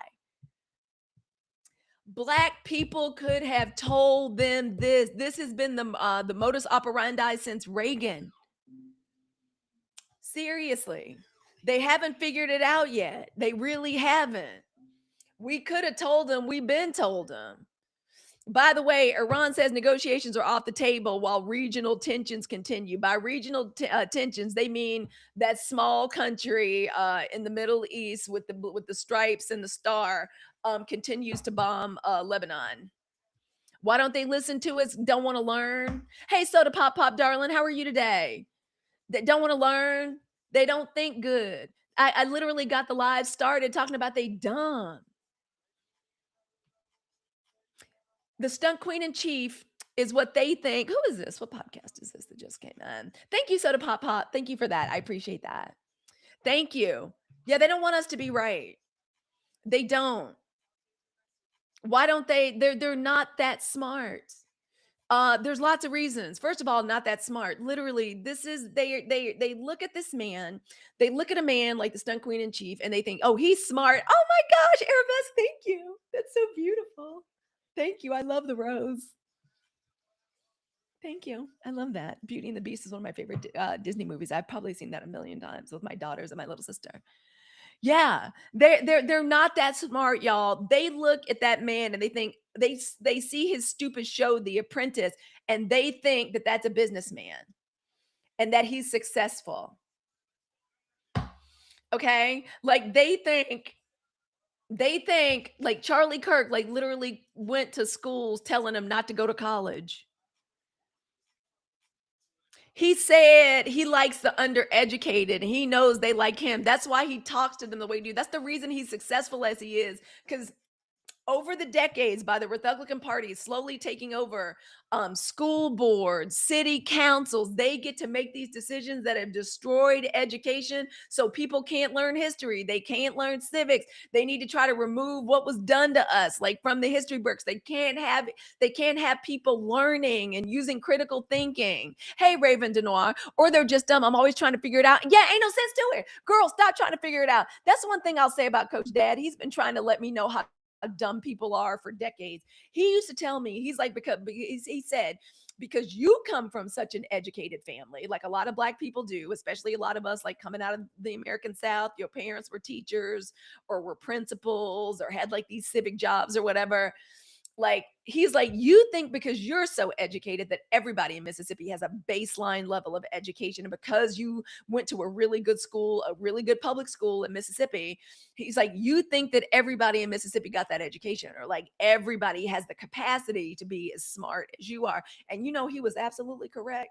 Black people could have told them this. This has been the modus operandi since Reagan. Seriously, they haven't figured it out yet. They really haven't. We could have told them. We've been told them. By the way, Iran says negotiations are off the table while regional tensions continue. By regional tensions, they mean that small country in the Middle East with the stripes and the star continues to bomb Lebanon. Why don't they listen to us? Don't want to learn? Hey, Soda Pop Pop, darling, how are you today? They don't want to learn. They don't think good. I literally got the live started talking about they dumb. The stunt queen in chief is what they think. Who is this? What podcast is this that just came in? Thank you, Soda Pop Pop. Thank you for that. I appreciate that. Thank you. Yeah, they don't want us to be right. They don't. Why don't they? They're not that smart. There's lots of reasons. First of all, not that smart. Literally, this is they look at this man, they look at a man like the stunt queen in chief, and they think, oh, he's smart. Oh my gosh, Arabesque, thank you. That's so beautiful. Thank you. I love the rose. Thank you. I love that. Beauty and the Beast is one of my favorite Disney movies. I've probably seen that a million times with my daughters and my little sister. Yeah, they're not that smart, y'all. They look at that man and they think they see his stupid show, The Apprentice, and they think that that's a businessman and that he's successful. Okay, like they think like Charlie Kirk like literally went to schools telling them not to go to college. He said he likes the undereducated. And he knows they like him. That's why he talks to them the way he do. That's the reason he's successful as he is. Because over the decades by the Rethuglicans party slowly taking over school boards, city councils, they get to make these decisions that have destroyed education. So people can't learn history. They can't learn civics. They need to try to remove what was done to us, like from the history books. They can't have people learning and using critical thinking. Hey, Raven Denoir, or they're just dumb. I'm always trying to figure it out. Yeah, ain't no sense to it. Girl, stop trying to figure it out. That's one thing I'll say about Coach Dad. He's been trying to let me know how dumb people are for decades. He used to tell me, he's like, because he said, because you come from such an educated family, like a lot of Black people do, especially a lot of us, like coming out of the American South, your parents were teachers or were principals or had like these civic jobs or whatever. Like, he's like, you think because you're so educated that everybody in Mississippi has a baseline level of education. And because you went to a really good school, a really good public school in Mississippi, he's like, you think that everybody in Mississippi got that education, or like everybody has the capacity to be as smart as you are. And he was absolutely correct,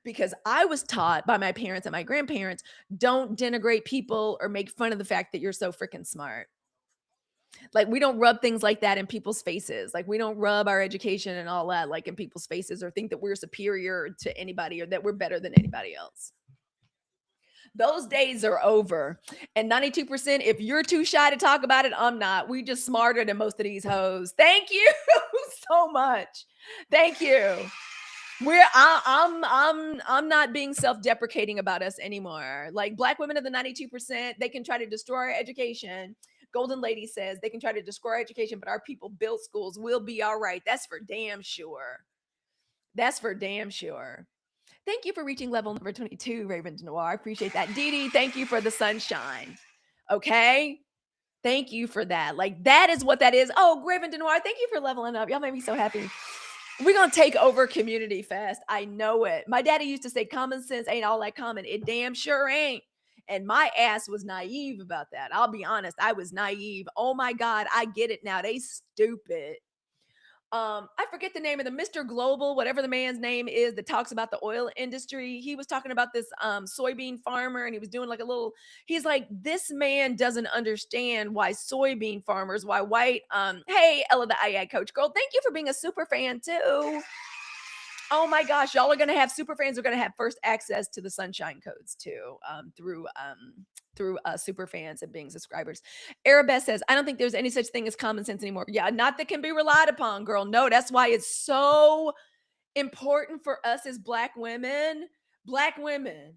because I was taught by my parents and my grandparents, don't denigrate people or make fun of the fact that you're so freaking smart. Like, we don't rub things like that in people's faces. Like, we don't rub our education and all that like in people's faces, or think that we're superior to anybody or that we're better than anybody else. Those days are over. And 92%, if you're too shy to talk about it, I'm not. We just smarter than most of these hoes. Thank you so much. Thank you. I'm not being self-deprecating about us anymore. Like, Black women of the 92%, they can try to destroy our education. Golden Lady says they can try to destroy our education, but our people built schools. We'll be all right. That's for damn sure. That's for damn sure. Thank you for reaching level number 22, Raven Noir. I appreciate that. Dee Dee, thank you for the sunshine. Okay. Thank you for that. Like, that is what that is. Oh, Raven Noir, thank you for leveling up. Y'all made me so happy. We're going to take over community fast. I know it. My daddy used to say common sense ain't all that common. It damn sure ain't. And my ass was naive about that. I'll be honest. I was naive. Oh my God. I get it now. They stupid. I forget the name of the Mr. Global, whatever the man's name is, that talks about the oil industry. He was talking about this soybean farmer, and he was doing like a little, he's like, this man doesn't understand why soybean farmers, why white, hey, Ella the AI coach girl, thank you for being a super fan too. Oh my gosh, y'all are gonna have super fans. Are gonna have first access to the sunshine codes too, through super fans and being subscribers. Arabeth says, I don't think there's any such thing as common sense anymore. Yeah, not that can be relied upon, girl. No, that's why it's so important for us as Black women. Black women,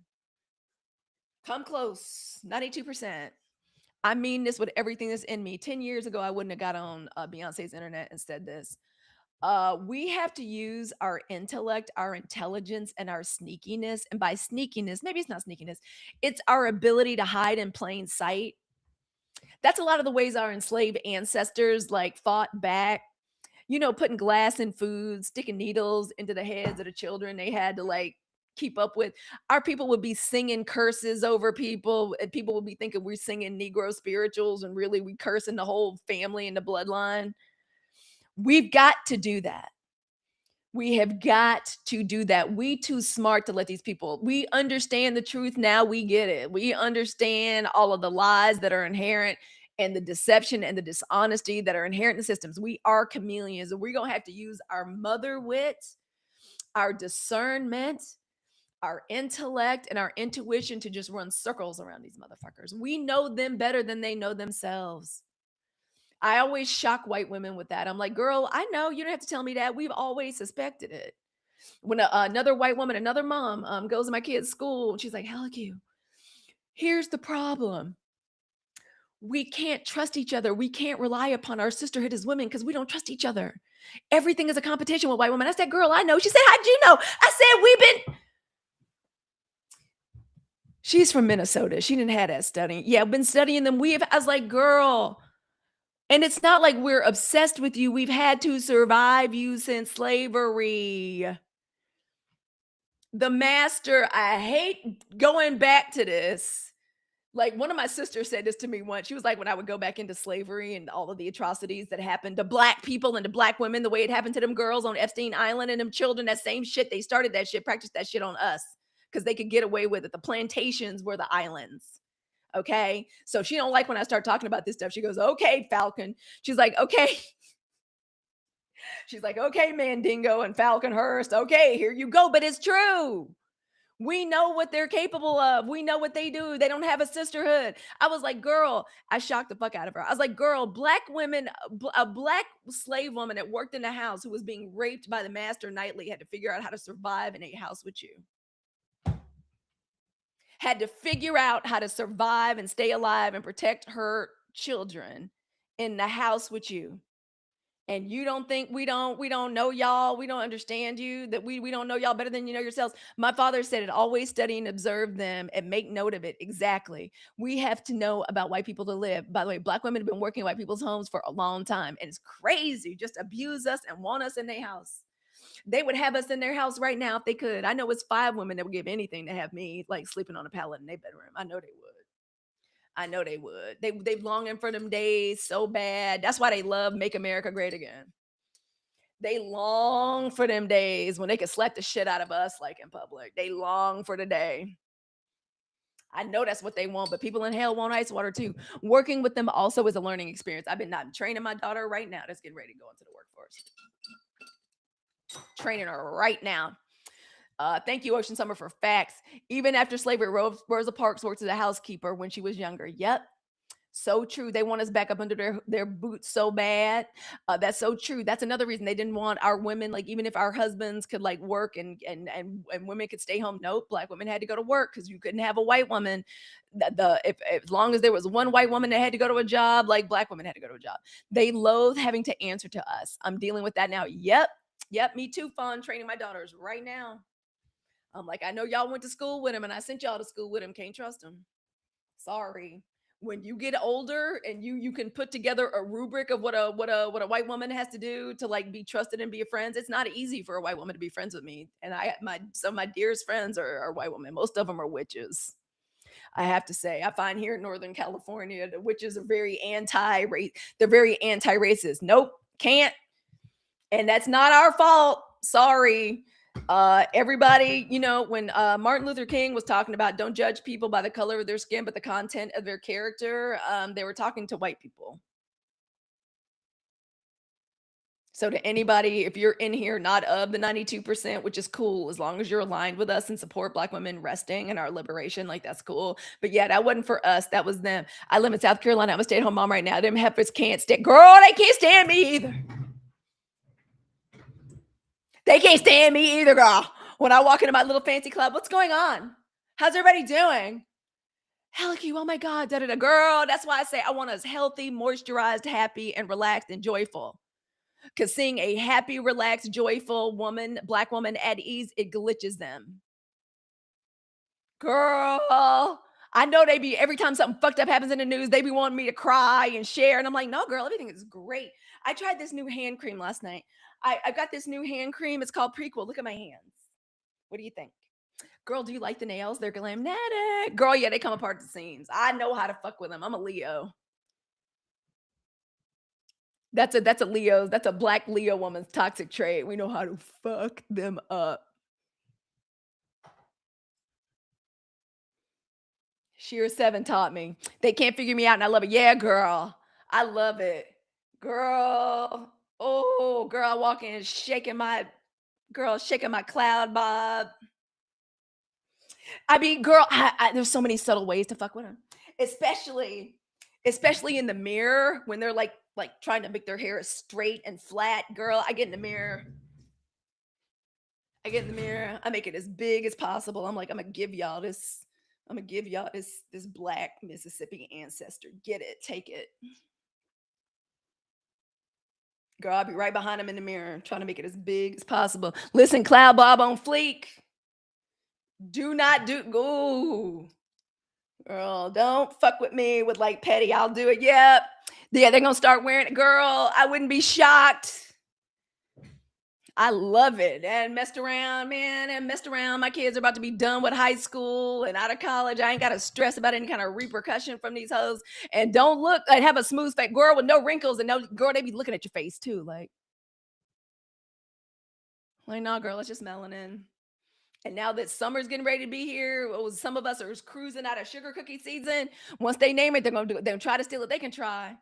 come close. 92%. I mean this with everything that's in me. 10 years ago, I wouldn't have got on Beyonce's internet and said this. We have to use our intellect, our intelligence, and our sneakiness. And by sneakiness, maybe it's not sneakiness, it's our ability to hide in plain sight. That's a lot of the ways our enslaved ancestors like fought back. Putting glass in food, sticking needles into the heads of the children they had to like keep up with. Our people would be singing curses over people, and people would be thinking we're singing Negro spirituals, and really we cursing the whole family and the bloodline. We've got to do that. We have got to do that. We too smart to let these people. We understand the truth now. We get it. We understand all of the lies that are inherent, and the deception and the dishonesty that are inherent in the systems. We are chameleons, and we're going to have to use our mother wit, our discernment, our intellect, and our intuition to just run circles around these motherfuckers. We know them better than they know themselves. I always shock white women with that. I'm like, girl, I know you don't have to tell me that. We've always suspected it. When another white woman, another mom goes to my kid's school, and she's like, Halicue, here's the problem. We can't trust each other. We can't rely upon our sisterhood as women because we don't trust each other. Everything is a competition with white women. I said, girl, I know. She said, how'd you know? I said, She's from Minnesota. She didn't have that studying. Yeah, I've been studying them. I was like, girl, and it's not like we're obsessed with you. We've had to survive you since slavery. The master, I hate going back to this. Like, one of my sisters said this to me once. She was like, when I would go back into slavery and all of the atrocities that happened to black people and to black women, the way it happened to them girls on Epstein Island and them children, that same shit, they started that shit, practiced that shit on us because they could get away with it. The plantations were the islands. Okay. So she don't like when I start talking about this stuff. She goes, okay, Falcon. She's like, okay. She's like, okay, Mandingo and Falconhurst. Okay, here you go. But it's true. We know what they're capable of. We know what they do. They don't have a sisterhood. I was like, girl, I shocked the fuck out of her. I was like, girl, black women, a black slave woman that worked in the house who was being raped by the master nightly had to figure out how to survive in a house with you. Had to figure out how to survive and stay alive and protect her children in the house with you. And you don't think we don't know y'all, we don't understand you, that we don't know y'all better than you know yourselves. My father said it, always study and observe them and make note of it. Exactly. We have to know about white people to live. By the way, black women have been working in white people's homes for a long time, and it's crazy. Just abuse us and want us in their house. They would have us in their house right now if they could. I know it's 5 women that would give anything to have me like sleeping on a pallet in their bedroom. I know they would. I know they would. They longing for them days so bad. That's why they love Make America Great Again. They long for them days when they could slap the shit out of us like in public. They long for the day. I know that's what they want, but people in hell want ice water too. Working with them also is a learning experience. I'm training my daughter right now that's getting ready to go into the workforce. Training her right now. Thank you, Ocean Summer, for facts. Even after slavery, Rosa Parks worked as a housekeeper when she was younger. Yep. So true. They want us back up under their boots so bad. That's so true. That's another reason they didn't want our women, like even if our husbands could like work and women could stay home. Nope, black women had to go to work because you couldn't have a white woman. If as long as there was one white woman that had to go to a job, like black women had to go to a job. They loathe having to answer to us. I'm dealing with that now. Yep, me too. Fun training my daughters right now. I'm like, I know y'all went to school with him, and I sent y'all to school with him. Can't trust him. Sorry. When you get older and you can put together a rubric of what a white woman has to do to like be trusted and be a friend, it's not easy for a white woman to be friends with me. And some of my dearest friends are white women. Most of them are witches. I have to say, I find here in Northern California, the witches are very anti-race. They're very anti-racist. Nope, can't. And that's not our fault. Sorry. Everybody, when Martin Luther King was talking about don't judge people by the color of their skin, but the content of their character, they were talking to white people. So to anybody, if you're in here not of the 92%, which is cool, as long as you're aligned with us and support black women resting and our liberation, like that's cool. But yeah, that wasn't for us. That was them. I live in South Carolina. I'm a stay-at-home mom right now. Them heifers can't stand. Girl, they can't stand me either. They can't stand me either, girl. When I walk into my little fancy club, what's going on? How's everybody doing? Halicue, oh my God, da-da-da. Girl, that's why I say I want us healthy, moisturized, happy, and relaxed and joyful. Because seeing a happy, relaxed, joyful woman, black woman at ease, it glitches them. Girl, I know they be, every time something fucked up happens in the news, they be wanting me to cry and share. And I'm like, no, girl, everything is great. I tried this new hand cream last night. I got this new hand cream. It's called Prequel. Look at my hands. What do you think? Girl, do you like the nails? They're glamnetic. Girl, yeah, they come apart at the seams. I know how to fuck with them. I'm a Leo. That's a Leo. That's a black Leo woman's toxic trait. We know how to fuck them up. Sheer 7 taught me. They can't figure me out and I love it. Yeah, girl. I love it. Girl. Oh, girl, I walk in shaking my cloud bob. I mean, girl, there's so many subtle ways to fuck with them. Especially in the mirror when they're like trying to make their hair straight and flat. Girl, I get in the mirror. I make it as big as possible. I'm like, I'm gonna give y'all this. I'm gonna give y'all this black Mississippi ancestor. Get it, take it. Girl, I'll be right behind him in the mirror, trying to make it as big as possible. Listen, Cloud Bob on fleek. Do not do go. Girl, don't fuck with me with like petty. I'll do it. Yep. Yeah, they're gonna start wearing it. Girl, I wouldn't be shocked. I love it. And messed around, man, and messed around. My kids are about to be done with high school and out of college. I ain't got to stress about any kind of repercussion from these hoes. And don't look and have a smooth face, girl with no wrinkles and no girl. They be looking at your face too, like no, girl, it's just melanin. And now that summer's getting ready to be here, some of us are cruising out of sugar cookie season. Once they name it, they're gonna do it. They're gonna try to steal it. They can try.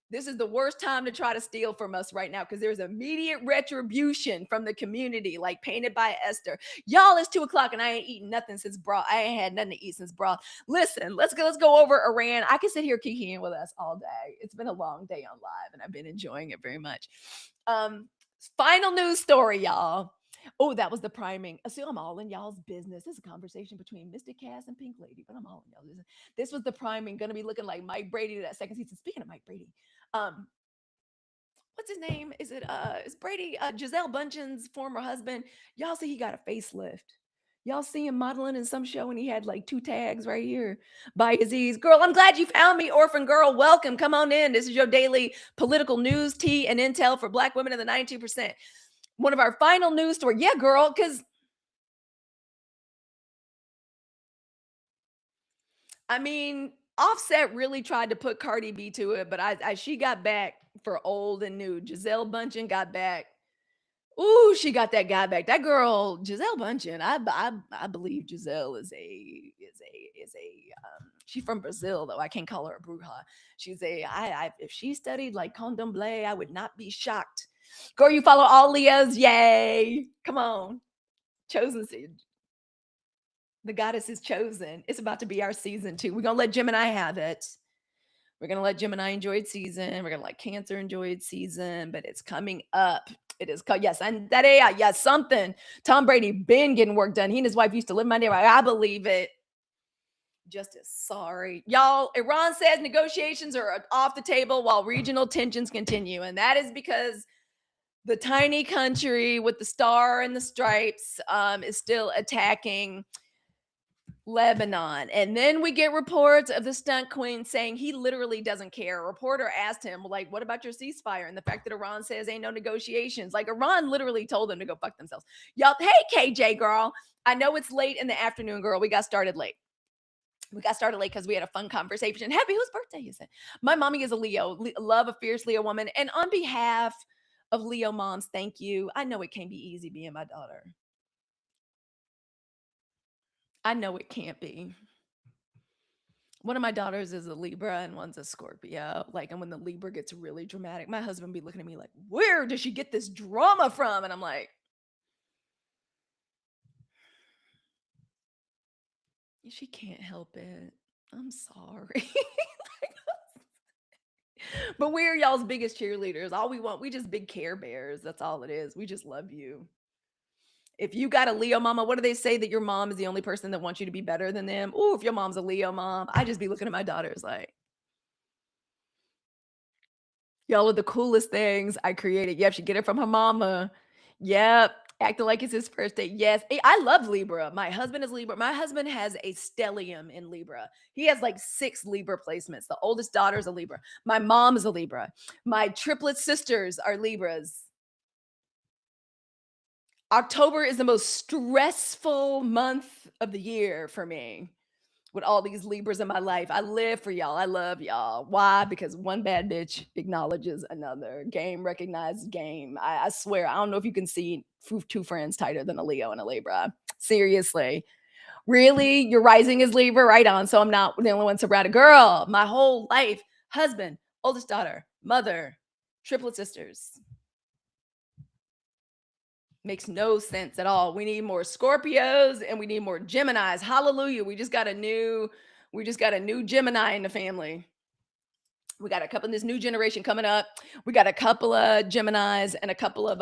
This is the worst time to try to steal from us right now because there's immediate retribution from the community, like painted by Esther. Y'all, it's 2 o'clock and I ain't eaten nothing since broth. I ain't had nothing to eat since broth. Listen, let's go over Iran. I can sit here kikiing with us all day. It's been a long day on live and I've been enjoying it very much. Final news story, y'all. Oh, that was the priming. See, I'm all in y'all's business. This is a conversation between Mystic Cass and Pink Lady, but I'm all in y'all's business. This was the priming. Gonna be looking like Mike Brady to that second season. Speaking of Mike Brady, um, what's his name? Is Brady Giselle Bundchen's former husband? Y'all see he got a facelift. Y'all see him modeling in some show and he had like 2 tags right here by his ease. Girl, I'm glad you found me, orphan girl. Welcome. Come on in. This is your daily political news, tea, and intel for Black women in the 92%. One of our final news stories. Yeah, girl, because I mean, Offset really tried to put Cardi B to it, but she got back for old and new. Giselle Bundchen got back. Ooh, she got that guy back. That girl, Giselle Bundchen. I believe Giselle is a she's from Brazil though. I can't call her a bruja. She's a I if she studied like Condomble, I would not be shocked. Girl, you follow all Leos? Yay! Come on, chosen seed. The goddess is chosen. It's about to be our season 2. We're gonna let Gemini have it. We're gonna let Gemini enjoy its season. We're gonna let Cancer enjoy its season, but it's coming up. It is yes, and that AI, yes, something. Tom Brady been getting work done. He and his wife used to live my neighborhood. I believe it. Just as sorry, y'all. Iran says negotiations are off the table while regional tensions continue, and that is because the tiny country with the star and the stripes is still attacking Lebanon. And then we get reports of the stunt queen saying he literally doesn't care. A reporter asked him, like, what about your ceasefire? And the fact that Iran says ain't no negotiations. Like, Iran literally told them to go fuck themselves. Y'all, hey, KJ girl. I know it's late in the afternoon, girl. We got started late. Because we had a fun conversation. Happy, whose birthday is it? My mommy is a Leo. Love a fierce Leo woman. And on behalf of Leo moms, thank you. I know it can't be easy being my daughter. I know it can't be. One of my daughters is a Libra and one's a Scorpio. Like, and when the Libra gets really dramatic, my husband be looking at me like, where does she get this drama from? And I'm like, she can't help it. I'm sorry. But we're y'all's biggest cheerleaders. All we want, we just big Care Bears. That's all it is. We just love you. If you got a Leo mama, what do they say that your mom is the only person that wants you to be better than them? Oh, if your mom's a Leo mom, I just be looking at my daughters like, y'all are the coolest things I created. Yep, she get it from her mama. Yep. Acting like it's his first date. Yes. I love Libra. My husband is Libra. My husband has a stellium in Libra. He has like 6 Libra placements. The oldest daughter is a Libra. My mom is a Libra. My triplet sisters are Libras. October is the most stressful month of the year for me with all these Libras in my life. I live for y'all. I love y'all. Why? Because one bad bitch acknowledges another. Game recognized game. I swear, I don't know if you can see 2 friends tighter than a Leo and a Libra. Seriously. Really? Your rising is Libra? Right on. So I'm not the only one to brag. A girl, my whole life, husband, oldest daughter, mother, triplet sisters. Makes no sense at all. We need more Scorpios and we need more Geminis. Hallelujah. We just got a new Gemini in the family. We got a couple in this new generation coming up. We got a couple of Geminis and a couple of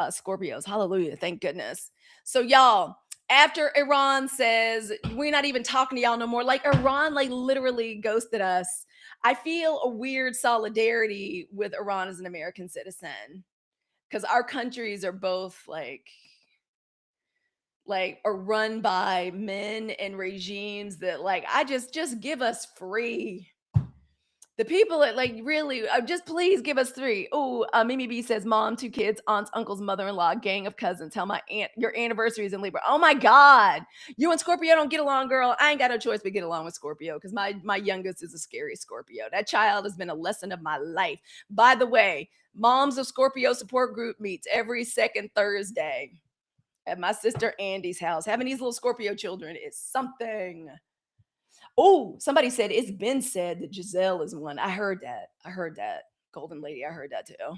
Scorpios. Hallelujah. Thank goodness. So y'all, after Iran says we're not even talking to y'all no more, like Iran like literally ghosted us. I feel a weird solidarity with Iran as an American citizen. Because our countries are both like like, are run by men and regimes that like, I just give us free. The people that like really just please give us three. Oh, Mimi B says mom, two kids, aunts, uncles, mother-in-law, gang of cousins. Tell my aunt your anniversary is in Libra. Oh my God. You and Scorpio don't get along, girl. I ain't got no choice but get along with Scorpio because my youngest is a scary Scorpio. That child has been a lesson of my life. By the way, Moms of Scorpio support group meets every second Thursday at my sister Andy's house. Having these little Scorpio children is something. Oh, somebody said it's been said that Giselle is one. I heard that. I heard that. Golden Lady, I heard that too.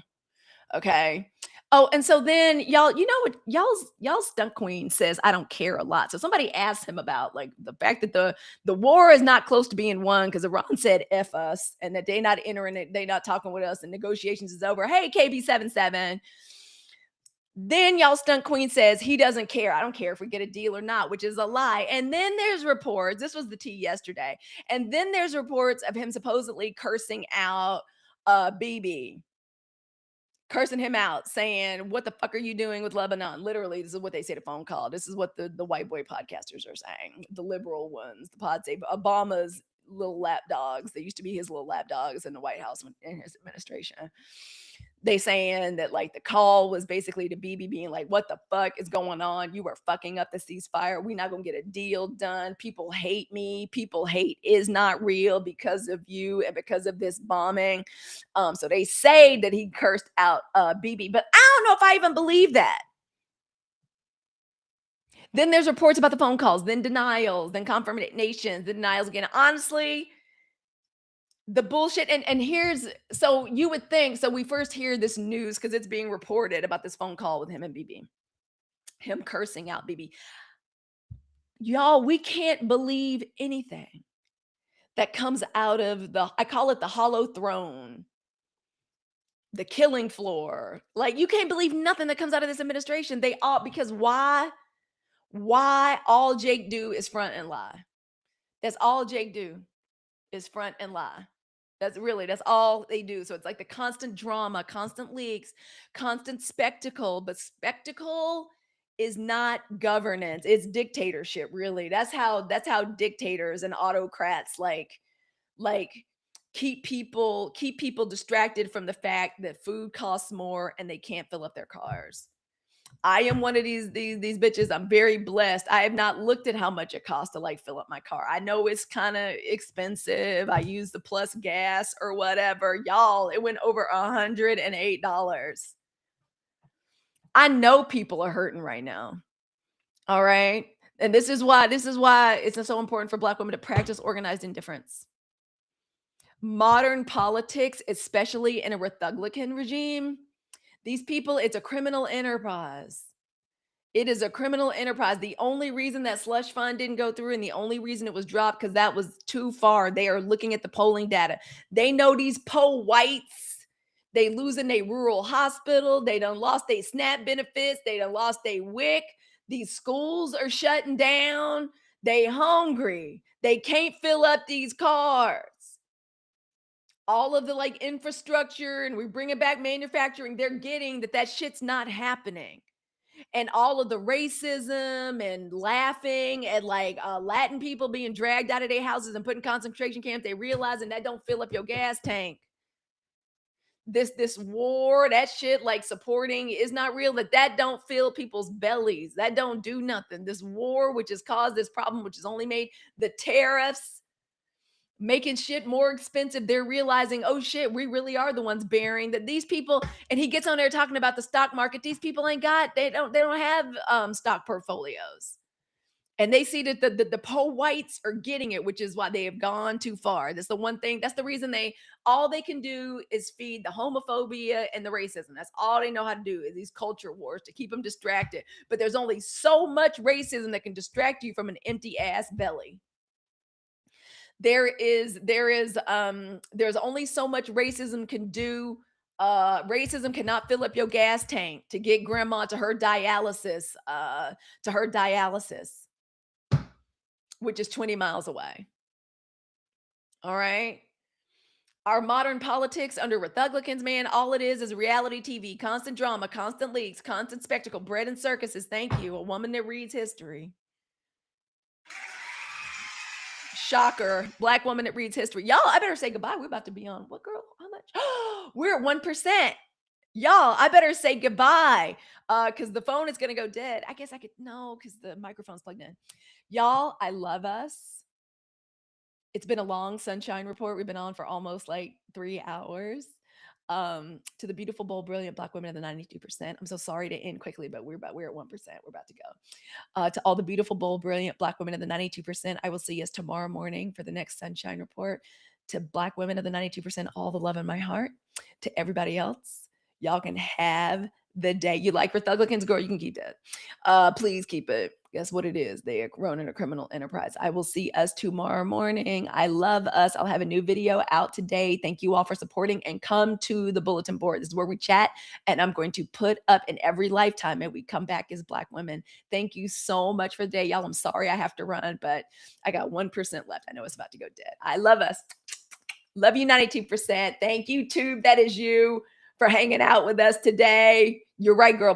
Okay. Oh, and so then y'all, you know what y'all's stunt queen says I don't care a lot. So somebody asked him about like the fact that the war is not close to being won because Iran said F us and that they not entering it, they not talking with us and negotiations is over. Hey, KB77. Then y'all stunt queen says he doesn't care. I don't care if we get a deal or not, which is a lie. And then there's reports. This was the tea yesterday. And then there's reports of him supposedly cursing out BB, cursing him out, saying, "What the fuck are you doing with Lebanon?" Literally, this is what they say to phone call. This is what the white boy podcasters are saying. The liberal ones, the pod say Obama's little lap dogs. They used to be his little lap dogs in the White House in his administration. They saying that like the call was basically to BB being like, "What the fuck is going on? You are fucking up the ceasefire. We're not gonna get a deal done. People hate me. People hate is not real because of you and because of this bombing." So they say that he cursed out BB, but I don't know if I even believe that. Then there's reports about the phone calls, then denials, then confirmations, then denials again. Honestly, the bullshit and here's so you would think so we first hear this news because it's being reported about this phone call with him and BB, him cursing out BB. Y'all, we can't believe anything that comes out of I call it the hollow throne, the killing floor. Like you can't believe nothing that comes out of this administration. They all because why? Why all Jake do is front and lie. That's all Jake do is front and lie. That's all they do. So it's like the constant drama, constant leaks, constant spectacle, but spectacle is not governance. It's dictatorship, really. That's how dictators and autocrats like keep people distracted from the fact that food costs more and they can't fill up their cars. I am one of these bitches. I'm very blessed. I have not looked at how much it costs to like fill up my car. I know it's kind of expensive. I use the plus gas or whatever. Y'all, it went over $108. I know people are hurting right now. All right. And this is why it's so important for Black women to practice organized indifference. Modern politics, especially in a Rethuglicans regime, these people, it's a criminal enterprise. It is a criminal enterprise. The only reason that slush fund didn't go through and the only reason it was dropped because that was too far. They are looking at the polling data. They know these po whites. They losing their rural hospital. They done lost their SNAP benefits. They done lost their WIC. These schools are shutting down. They hungry. They can't fill up these cars. All of the like infrastructure and we bring it back manufacturing. They're getting that shit's not happening. And all of the racism and laughing at like Latin people being dragged out of their houses and put in concentration camps, they realizing that don't fill up your gas tank. This war, that shit like supporting is not real, that don't fill people's bellies. That don't do nothing. This war, which has caused this problem, which has only made the tariffs making shit more expensive. They're realizing, oh shit, we really are the ones bearing that these people. And he gets on there talking about the stock market. These people ain't got, they don't have stock portfolios. And they see that the po whites are getting it, which is why they have gone too far. That's the one thing. That's the reason all they can do is feed the homophobia and the racism. That's all they know how to do is these culture wars to keep them distracted. But there's only so much racism that can distract you from an empty ass belly. There's only so much racism can do. Racism cannot fill up your gas tank to get grandma to her dialysis, which is 20 miles away. All right. Our modern politics under Rethuglicans, man, all it is reality TV, constant drama, constant leaks, constant spectacle, bread and circuses. Thank you. A woman that reads history. Shocker. Black woman that reads history. Y'all, I better say goodbye. We're about to be on what, girl? How much? We're at 1%. Y'all, I better say goodbye. Because the phone is gonna go dead. I guess I could no, because the microphone's plugged in. Y'all, I love us. It's been a long sunshine report. We've been on for almost like 3 hours. To the beautiful, bold, brilliant Black women of the 92%. I'm so sorry to end quickly, but we're at 1%. We're about to go. To all the beautiful, bold, brilliant Black women of the 92%, I will see you tomorrow morning for the next sunshine report. To Black women of the 92%, all the love in my heart. To everybody else, y'all can have the day. You like Rethuglicans, girl, you can keep that. Please keep it. Guess what it is? They are running a criminal enterprise. I will see us tomorrow morning. I love us. I'll have a new video out today. Thank you all for supporting and come to the bulletin board. This is where we chat, and I'm going to put up in every lifetime and we come back as Black women. Thank you so much for the day, y'all. I'm sorry I have to run, but I got 1% left. I know it's about to go dead. I love us. Love you 92%. Thank you, Tube. That is you for hanging out with us today. You're right, girl.